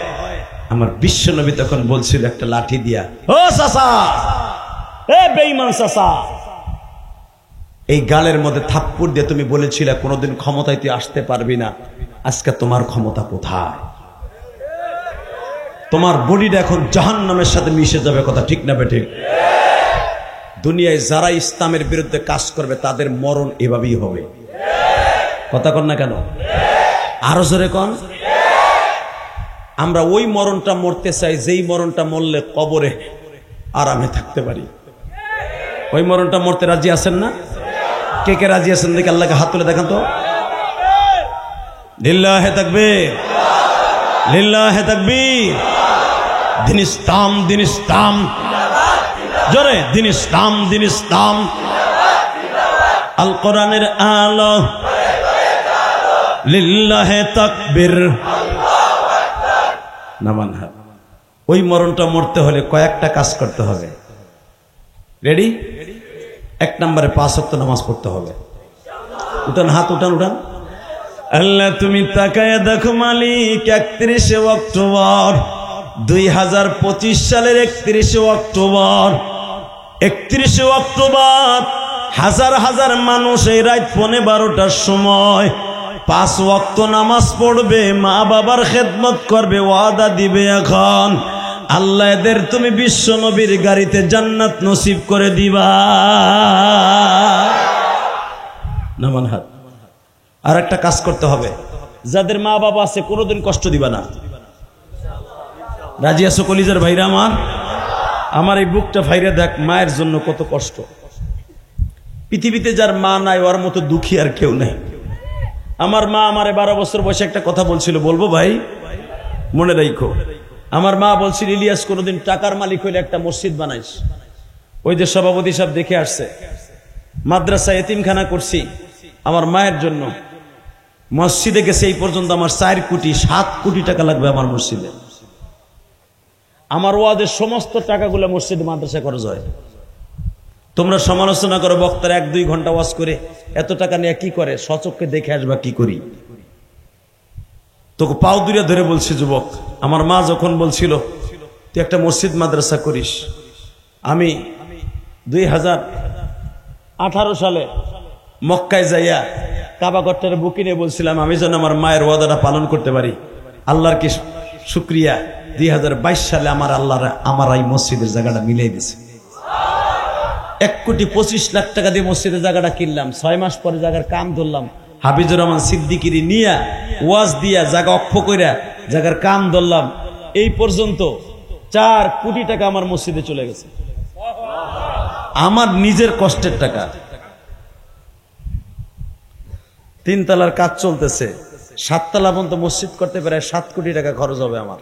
Speaker 1: আমার বিশ্ব নবী তখন বলছিল একটা লাঠি দিয়া, ও চাচা, এ বেঈমান চাচা, এই গালের মধ্যে থাপ্পড় দিয়ে তুমি বলেছিলে কোনোদিন ক্ষমতায় তুই আসতে পারবি না, আজকে তোমার ক্ষমতা কোথায়? তোমার বডিটা এখন জাহান্নামের সাথে মিশে যাবে, কথা ঠিক না বেঠিক? দুনিয়ায় যারা ইসলামের বিরুদ্ধে কাজ করবে তাদের মরণ এভাবেই হবে, কথা কন না কেন? আরো জোরে কন। আমরা ওই মরণটা মরতে চাই যেই মরণটা মরলে কবরে আরামে থাকতে পারি। ওই মরণটা মরতে রাজি আছেন না? কে কে রাজি আছেন দেখে আল্লাহকে হাত তুলে দেখান তো। লিল্লাহে তাকবীর, লিল্লাহে তাকবীর। দিন ইসলাম, দিন ইসলাম, জোরে দিন ইসলাম, দিন ইসলাম। আল কোরআনের আলো, লিল্লাহে তাকবীর। নামান হাত। ওই মরণটা মরতে হলে কয়েকটা কাজ করতে হবে। রেডি? এক নম্বরে 5 ওয়াক্ত নামাজ পড়তে হবে। উঠান হাত, উঠান উঠান। আল্লাহ তুমি তাকায় দেখো মালিক, 31 অক্টোবর 2025 সালের 31 অক্টোবর, 31 অক্টোবর হাজার হাজার মানুষ এই রাত 12:15টার সময় 5 ওয়াক্ত নামাজ পড়বে, মা বাবার খেদমত করবে, ওয়াদা দিবে। এখন আল্লাহ এদের তুমি বিশ্ব নবীর গাড়িতে জান্নাত নসিব করে দিবা। নামান হাত। আর একটা কাজ করতে হবে, যাদের মা বাবা আছে কোনোদিন কষ্ট দিবা না। রাজি আছো কলিজার ভাইরা আমার? আমার এই বুকটা ভাইরা দেখ, মায়ের জন্য কত কষ্ট। পৃথিবীতে যার মা নাই ওর মতো দুঃখী আর কেউ নেই। আমার মা আমারে 12 বছর বয়সে একটা কথা বলছিল, বলবো ভাই? মনে রাখো। আমার মা বলছিল, ইলিয়াস কোনোদিন টাকার মালিক হইলে একটা মসজিদ বানাইস। ওই যে সভাপতি সাহেব দেখে আসছে, মাদ্রাসা এতিমখানা করছি আমার মায়ের জন্য। মসজিদে গেছে এই পর্যন্ত আমার 4 কোটি 7 কোটি টাকা লাগবে আমার মসজিদে। আমার ওয়াদের সমস্ত টাকাগুলো মসজিদে মাদ্রাসা খরচ হয়। তোমরা সমালোচনা করো বক্তার 1-2 ঘন্টা ওয়াজ করে এত টাকা নিয়ে কি করে, সচক্ষে দেখে আসবা কি করি। তোকে পাও দুইরা ধরে বলছি, যুবক আমার মা যখন বলছিল তুই একটা মসজিদ মাদ্রাসা করিস, আমি 2018 সালে মক্কায় যাইয়া কাবাগরটার বুকি নিয়ে বলছিলাম আমি যেন আমার মায়ের ওয়াদাটা পালন করতে পারি। আল্লাহর কি শুকরিয়া, 2022 সালে আমার এই মসজিদের জায়গাটা মিলিয়ে দিছে। 1,25,00,000 টাকা দিয়ে মসজিদের জায়গাটা কিনলাম। 6 মাস পরে জায়গার কাম ধরলাম, হাফিজুর রহমান সিদ্দিকিরি নিয়া ওয়াজ দিয়া জায়গা অক্ষ কইরা জায়গার কাম ধরলাম। এই পর্যন্ত 4 কোটি টাকা আমার মসজিদে চলে গেছে, আমার নিজের কষ্টের টাকা। 3 তলার কাজ চলতেছে, 7 তলা পর্যন্ত মসজিদ করতে প্রায় 7 কোটি টাকা খরচ হবে আমার।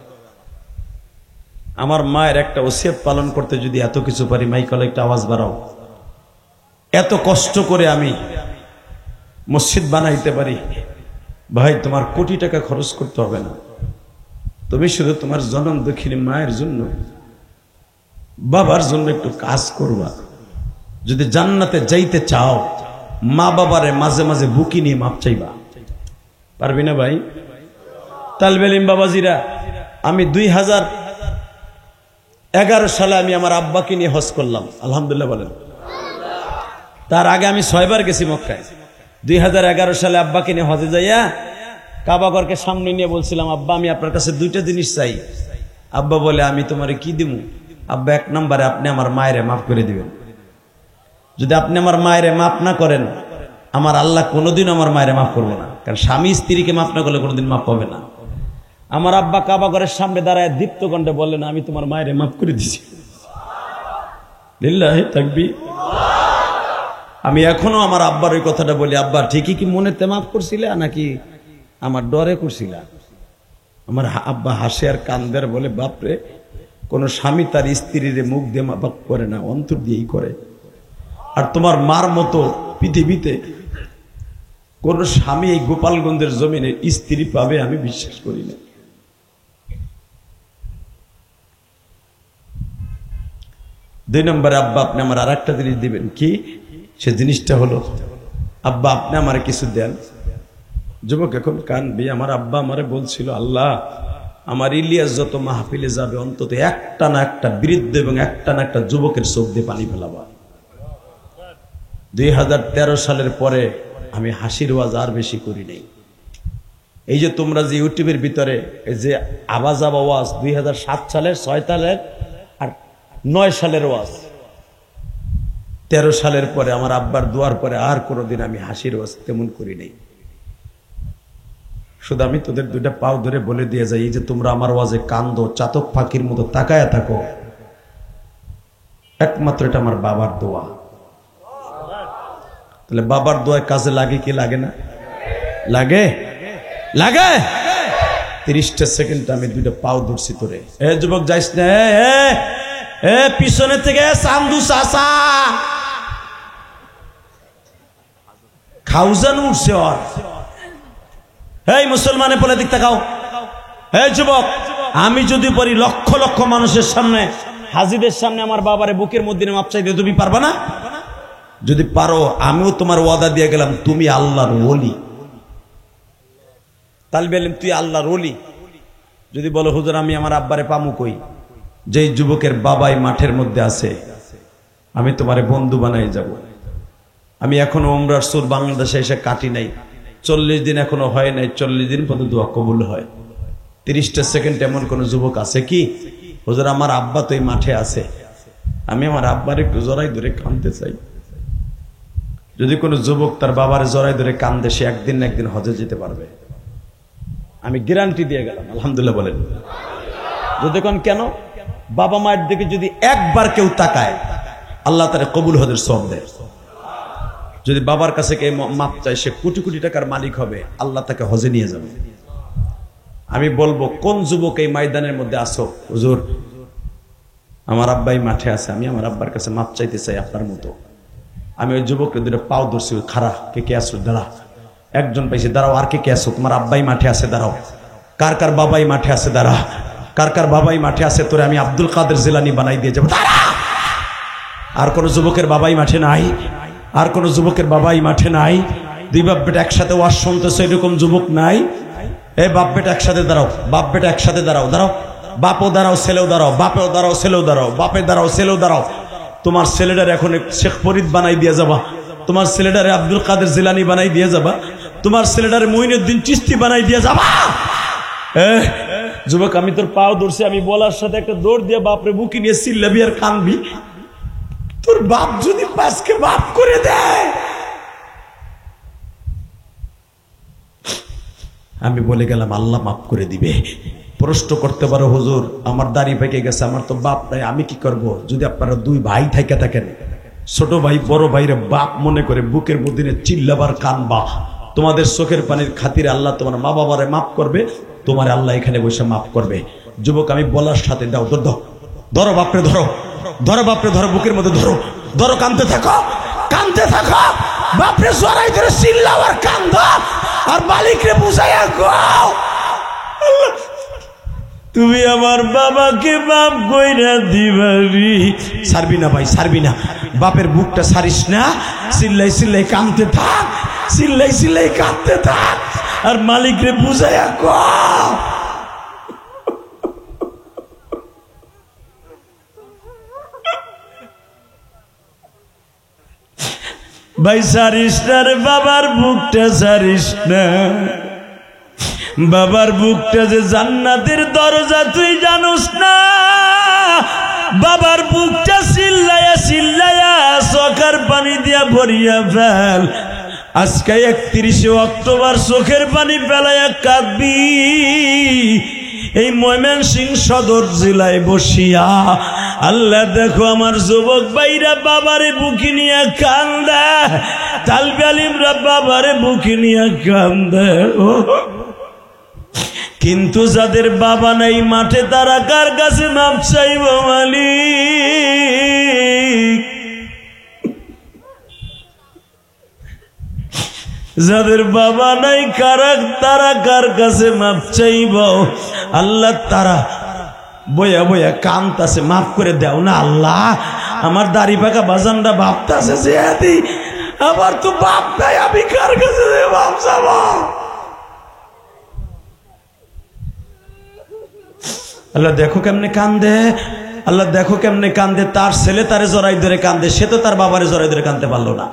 Speaker 1: আমার মায়ের একটা ওসিয়ত পালন করতে যদি এত কিছু পারি, মাইকলে একটা আওয়াজ বাড়াও, এত কষ্ট করে আমি মসজিদ বানাইতে পারি, ভাই তোমার কোটি টাকা খরচ করতে হবে না। তুমি শুধু তোমার জনম দক্ষিণী মায়ের জন্য, বাবার জন্য একটু কাজ করবা। যদি জান্নাতে যাইতে চাও, মা বাবারে মাঝে মাঝে বুকি নিয়ে মাপ চাইবা। পারবি না ভাই? তালবে ইলম বাবাজিরা, আমি 2011 সালে আমি আমার আব্বাকে নিয়ে হজ করলাম, আলহামদুলিল্লাহ বলেন। তার আগে আমি 6 বার গেছি মক্কায়। 2011 সালে আব্বাকে নিয়ে হজে যাইয়া কাবাগরকে সামনে নিয়ে বলছিলাম, আব্বা আমি আপনার কাছে 2টা জিনিস চাই। আব্বা বলে, আমি তোমারে কি দিব? আব্বা 1 নম্বরে আপনি আমার মায়েরে মাফ করে দিবেন। যদি আপনি আমার মায়েরে মাফ না করেন, আমার আল্লাহ কোনোদিন আমার মায়েরে মাফ করবো না। কারণ স্বামী স্ত্রীকে মাফ না করলে কোনোদিন মাফ পাবে না। আমার আব্বা কাবাগরের সামনে দাঁড়ায় দীপ্ত কণ্ঠে বললেন, আমি তোমার মায়েরে মাফ করে দিছি। লিল্লাহি তাকবীর। আমি এখনো আমার আব্বার ওই কথাটা বলি, আব্বা ঠিকই কি মনেতে মাফ করছিলা নাকি আমার ডরে করছিলা? আমার আব্বা হাসে আর কান্দের, বলে বাপরে, কোন স্বামী তার স্ত্রীর মুখ দিয়ে মাফ করে না, অন্তর দিয়েই করে। আর তোমার মার মতো পৃথিবীতে কোন স্বামী এই গোপালগঞ্জের জমিনে স্ত্রী পাবে আমি বিশ্বাস করি না। দুই নম্বরে, আব্বা আপনি আমার আর একটা জিনিস দিবেন। কি সে জিনিসটা হলো, আব্বা আপনি আমার কিছু দেন। যুবক এখন কানবি। আমার আব্বা আমারে বলছিল, আল্লাহ আমার ইলিয়াস যত মাহফিলে যাবে অন্তত একটা না একটা বৃদ্ধ এবং একটা না একটা যুবকের চোখ দিয়ে পানি ফেলাবা। 2013 সালের পরে আমি হাসির ওয়াজ আর বেশি করি নাই। এই যে তোমরা যে ইউটিউবের ভিতরে এই যে আওয়াজ ওয়াজ 2007 সালের 6 সালের আর 9 সালের ওয়াজ, 13 সালের পরে আমার আব্বার দোয়ার পরে আর কোনোদিন আমি হাসির ওয়াজ তেমন করি নাই। শুধু আমি তোদের দুইটা পাও ধরে বলে দিয়ে যাই, এই যে তোমরা আমার ওয়াজে কান্দো, চাতক পাখির মতো তাকায়া থাকো, একমাত্র এটা আমার বাবার দোয়া। তাহলে বাবার দোয়ায় কাজে লাগে কি লাগে না? লাগে, লাগে। 30টা সেকেন্ড আমি দুইটা পাও ধরছি তোরে। এ যুবক যাইস না, এ পিছনে থেকে সান্দু চাচা খাউজান উঠছে ওর। এই মুসলমানের বলে দিক তাকাও। এই যুবক, আমি যদি পারি লক্ষ লক্ষ মানুষের সামনে, হাজিদের সামনে আমার বাবারে বুকের মধ্যে মাপ চাইতে, তুমি পারবা না? যদি পারো আমিও তোমার ওয়াদা দিয়ে গেলাম, তুমি আল্লাহর ওলি। তালবে ইলম, তুই আল্লাহর ওলি। যদি বলো হুজুর আমি আমার আব্বারে পামু কই, যেই যুবকের বাবাই মাঠের মধ্যে আছে, আমি তোমারে বন্ধু বানাই যাব। আমি এখনো উমরার সুর বাংলাদেশে এসে কাটি নাই, 40 দিন এখনো হয় নাই, 40 দিন পর্যন্ত দোয়া কবুল হয়। 30টা সেকেন্ড এমন কোন যুবক আছে কি হুজুর আমার আব্বা তো এই মাঠে আছে, আমি আমার আব্বার একটু জড়াই ধরে কাঁদতে চাই। যদি কোনো যুবক তার বাবার জড়াই ধরে কান্দে, সে একদিন না একদিন হজে যেতে পারবে। আমি গ্যারান্টি দিয়ে গেলাম, আলহামদুলিল্লাহ বলেন। যদি কোন কেন, বাবা মায়ের দিকে যদি একবার কেউ তাকায়, আল্লাহ তার কবুল হজের সওয়াব দেয়। যদি বাবার কাছে কে মাপ চায়, সে কোটি কোটি টাকার মালিক হবে, আল্লাহ তাকে হজে নিয়ে যাবে। আমি বলবো কোন যুবক এই ময়দানের মধ্যে আসো, হুজুর আমার আব্বাই মাঠে আছে, আমি আমার আব্বার কাছে মাপ চাইতে চাই আপনার মতো। আমি ওই যুবককে দুটো পাও ধরছি, খারা কে কে আসো, দাঁড়া। একজন পাইছি, দাঁড়াও। আর কে কে আসো? তোমার আব্বাই মাঠে আছে, দাঁড়াও। কার কার বাবাই মাঠে আছে, দাঁড়া। কার কার বাবাই মাঠে আছে, তোরে আমি আব্দুল কাদের জিলানী বানাই দিয়ে যাবো, দাঁড়া। আর কোন যুবকের বাবাই মাঠে নাই? আর কোন যুবকের বাবাই মাঠে নাই? দুই বাপ বেটা একসাথে ওয়াজ শুনতেছে, এরকম যুবক নাই? এ বাপ বেটা একসাথে দাঁড়াও, বাপ বেটা একসাথে দাঁড়াও, দাঁড়াও। বাপও দাঁড়াও, ছেলেও দাঁড়াও, বাপেও দাঁড়াও, ছেলেও দাঁড়াও, বাপে দাঁড়াও, ছেলেও দাঁড়াও। তোমার ছেলেটার এখন শেখ ফরিদ বানাই দিয়ে যাবা, তোমার ছেলেটারে আব্দুল কাদের জিলানী বানাই দিয়ে যাবা, তোমার ছেলেটারে মুইনুদ্দিন চিশতি বানাই দিয়ে যাবা। যুবক আমি তোর পাও ধরছি, আমি বলার সাথে একটা দৌড় দিয়ে বাপরে বুকি নিয়ে চিল্লাবি আর কানবি। তোর বাপ যদি পাঁচকে বাপ করে দেয়, আমি বলে গেলাম আল্লাহ মাফ করে দিবে। প্রশ্ন করতে পারো হুজুর আমার দাড়ি পেকে গেছে, আমার তো বাপ নাই, আমি কি করব? যদি আপনারা দুই ভাই থাইকা থাকেন, ছোট ভাই বড় ভাইরে বাপ মনে করে বুকের মধ্যে চিল্লাবার কানবা, তোমাদের চোখের পানির খাতিরে আল্লাহ তোমার মা বাবারে মাফ করবে, তোমার আল্লাহ এখানে বসে মাফ করবে। যুবক আমি বলার সাথে দাও, ধরো ধরো বাপরে, ধরো ধরো বাপরে, ধরো বুকের মধ্যে ধরো, ধরো, কানতে থাকো, কানতে থাকো, বাপরে জড়াই ধরে চিল্লাও আর কান্দো, আর মালিকরে বুঝাইয়া গাও, তুমি আমার বাবাকে মাফ কইরা দিবারি। ছাড়বি না ভাই, ছাড়বি না, বাপের বুকটা ছাড়িস না। চিল্লাই চিল্লাই কাঁদতে থাক, চিল্লাই চিল্লাই কাঁদতে থাক, আর মালিকরে বুঝাইয়া গাও। ভাই ছাড়িস না রে, বাবার বুকটা ছাড়িস না। বাবার বুকটা যে জান্নাতের দরজা তুই জানোস না। বাবার বুকটা চিল্লায়া চিল্লায়া চোখের পানি দিয়া ভরিয়া ফেল। আজকে 31 অক্টোবর চোখের পানি ফেলাইয়া কাঁদবি এই ময়মনসিংহ সদর জেলায় বসিয়া। আল্লাহ দেখো আমার যুবক ভাইরা বাবারে বুকি নিয়ে কান্দে, তালবে আলিমরা বাবারে বুকি নিয়ে কান্দে। কিন্তু যাদের বাবা নাই মাঠে, তারা কার কাছে মাপ চাইব মালিক? যাদের বাবা নাই তারা কার কাছে মাপ চাইব? আল্লাহ তারা বয়া বয়া কান্তাছে, মাফ করে দাও না আল্লাহ। আমার দাড়ি পাকা বাজানরা ভাবতাছে যে আমার তো বাপ নাই, আমি কার কাছে মাপ চাইব? আল্লাহ দেখো কেমনে কান্দে, আল্লাহ দেখো কেমনে কান্দে। তার ছেলে তারে জড়াই ধরে কান্দে, সে তো তার বাবারে জড়াই ধরে কান্দতে পারলো না।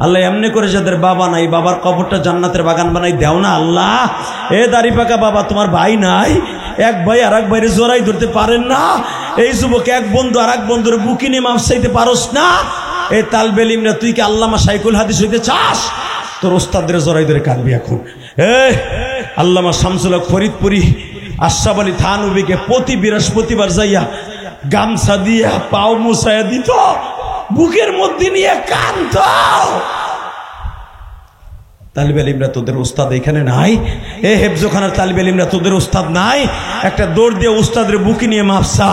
Speaker 1: আল্লাহ এমনি করে যাদের বাবা নাই, বাবার কবরটা জান্নাতের বাগান বানাই দেও না আল্লাহ। এ দাড়ি পাকা বাবা, তোমার ভাই নাই? এক ভাই আর এক ভাইরে জোড়াই ধরতে পারেন না? এই যুবক এক বন্ধু আর এক বন্ধুর বুকি নিয়ে মাফ চাইতে পারস না? এই তালবে ইলমরা তুই কি আল্লামা শাইখুল হাদিস হইতে চাস? তোর ওস্তাদের জোড়াই ধরে কাঁদবি এখন। আল্লামা শামসুল হক ফরিদপুরি আশরাফ আলী থানভীকে প্রতি বৃহস্পতিবার যাইয়া গামছা দিয়া পাও মুছাইয়া দিত, বুকের মধ্যে নিয়ে কাঁদত। তালিবে ইলমরা তোদের উস্তাদ এখানে নাই? এ হেফজোখানার তালিবে ইলমরা তোদের উস্তাদ নাই? একটা দৌড় দিয়ে উস্তাদের বুকে নিয়ে মাপসা।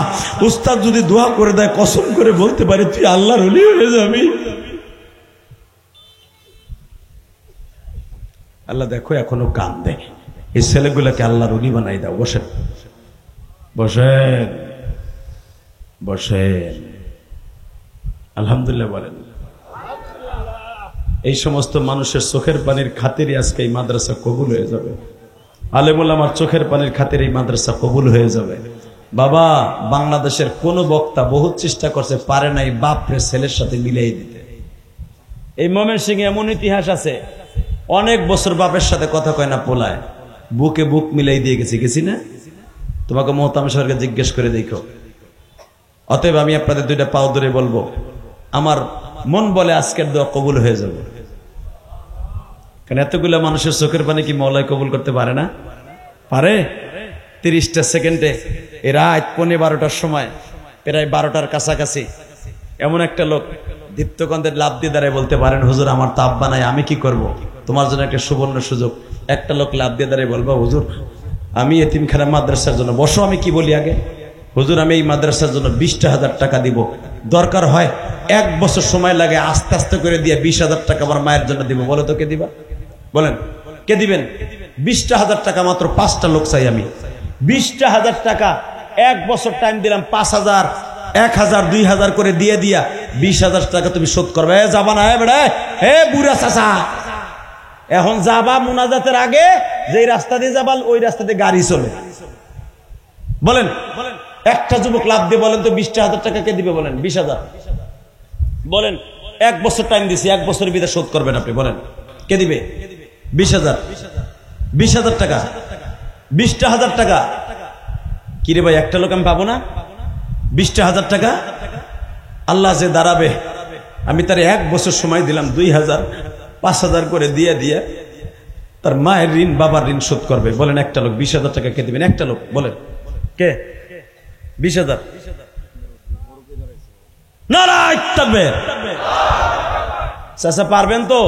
Speaker 1: উস্তাদ যদি দোয়া করে দেয়, কসম করে বলতে পারে তুই আল্লাহর ওলি হয়ে যাবি। আল্লাহ দেখো এখনো কান্দে। এই ছেলেগুলোকে আল্লাহর ওলি বানাই দাও। বসেন বসেন বসেন, আলহামদুলিল্লাহ বলেন। এই সমস্ত মানুষের চোখের পানির খাতিরে আজকে এই মাদ্রাসা কবুল হয়ে যাবে। আলেমুল আমার চোখের পানির খাতিরে এই মাদ্রাসা কবুল হয়ে যাবে। বাবা, বাংলাদেশের কোন বক্তা বহুত চেষ্টা করছে, পারে নাই বাপরে ছেলের সাথে মিলিয়ে দিতে। এই ময়মনসিংহে এমন ইতিহাস আছে, অনেক বছর বাপের সাথে কথা কয় না, পোলায় বুকে বুক মিলাই দিয়ে গেছি না? তোমাকে মোহতাম সাহেবকে জিজ্ঞেস করে দেখো। অতএব আমি আপনাদের দুইটা পাও ধরে বলবো, আমার মন বলে আজকের দোয়া কবুল হয়ে যাবে। কারণ এতগুলো মানুষের চোখের পানি কি মওলাই কবুল করতে পারে না? পারে। 30টা সেকেন্ডে এ রাত 11:30টার সময়, প্রায় 12টার কাছাকাছি, এমন একটা লোক দীপ্তকন্দের লাভ দিয়ে দাঁড়ায় বলতে পারেন, হুজুর আমার তো আব্বা নাই, আমি কি করব? তোমার জন্য একটা সুবর্ণ সুযোগ। একটা লোক লাভ দিয়ে দাঁড়ায় বলবো, হুজুর আমি এতিমখানা মাদ্রাসার জন্য, বসো আমি কি বলি আগে, হুজুর আমি এই মাদ্রাসার জন্য 20,000 টাকা দিব, দরকার হয় 1 বছর সময় লাগে, আস্তে আস্তে করে দিয়ে 20,000 টাকা আমার মায়ের জন্য দিব। বলো তো কে দিবা? বলেন কে দিবেন? 20,000 টাকা মাত্র 5টা লোক চাই আমি। 20,000 টাকা 1 বছর টাইম দিলাম, 5,000 1,000 2,000 করে দিয়ে দিয়া 20,000 টাকা তুমি শোধ করবে। যাবা না বেড়া? হে বুড়া চাচা, এখন যাবা মুনাজাতের আগে যে রাস্তা দিয়ে যাবা ওই রাস্তা দিয়ে গাড়ি চলে। বলেন একটা যুবক লাভ দিয়ে বলেন তো 20,000 টাকা কে দিবে? বলেন 20,000। বলেন 1 বছর টাইম দিছি, 1 বছরের ভিতরে শোধ করবেন আপনি। বলেন কে দিবে? 20,000। 20,000 টাকা, 20,000 টাকা। কিরে ভাই, একটা লোক আমি পাবো না? 20,000 টাকা আল্লাহ যে দাঁড়াবে, আমি তার 1 বছর সময় দিলাম, 2,000 5,000 করে দিয়ে দিয়ে তার মায়ের ঋণ বাবার ঋণ শোধ করবে। বলেন একটা লোক 20,000 টাকা কে দিবেন? একটা লোক বলেন কে? 20,000। নারায়ে তাকবীর। চাচা পারবেন তো?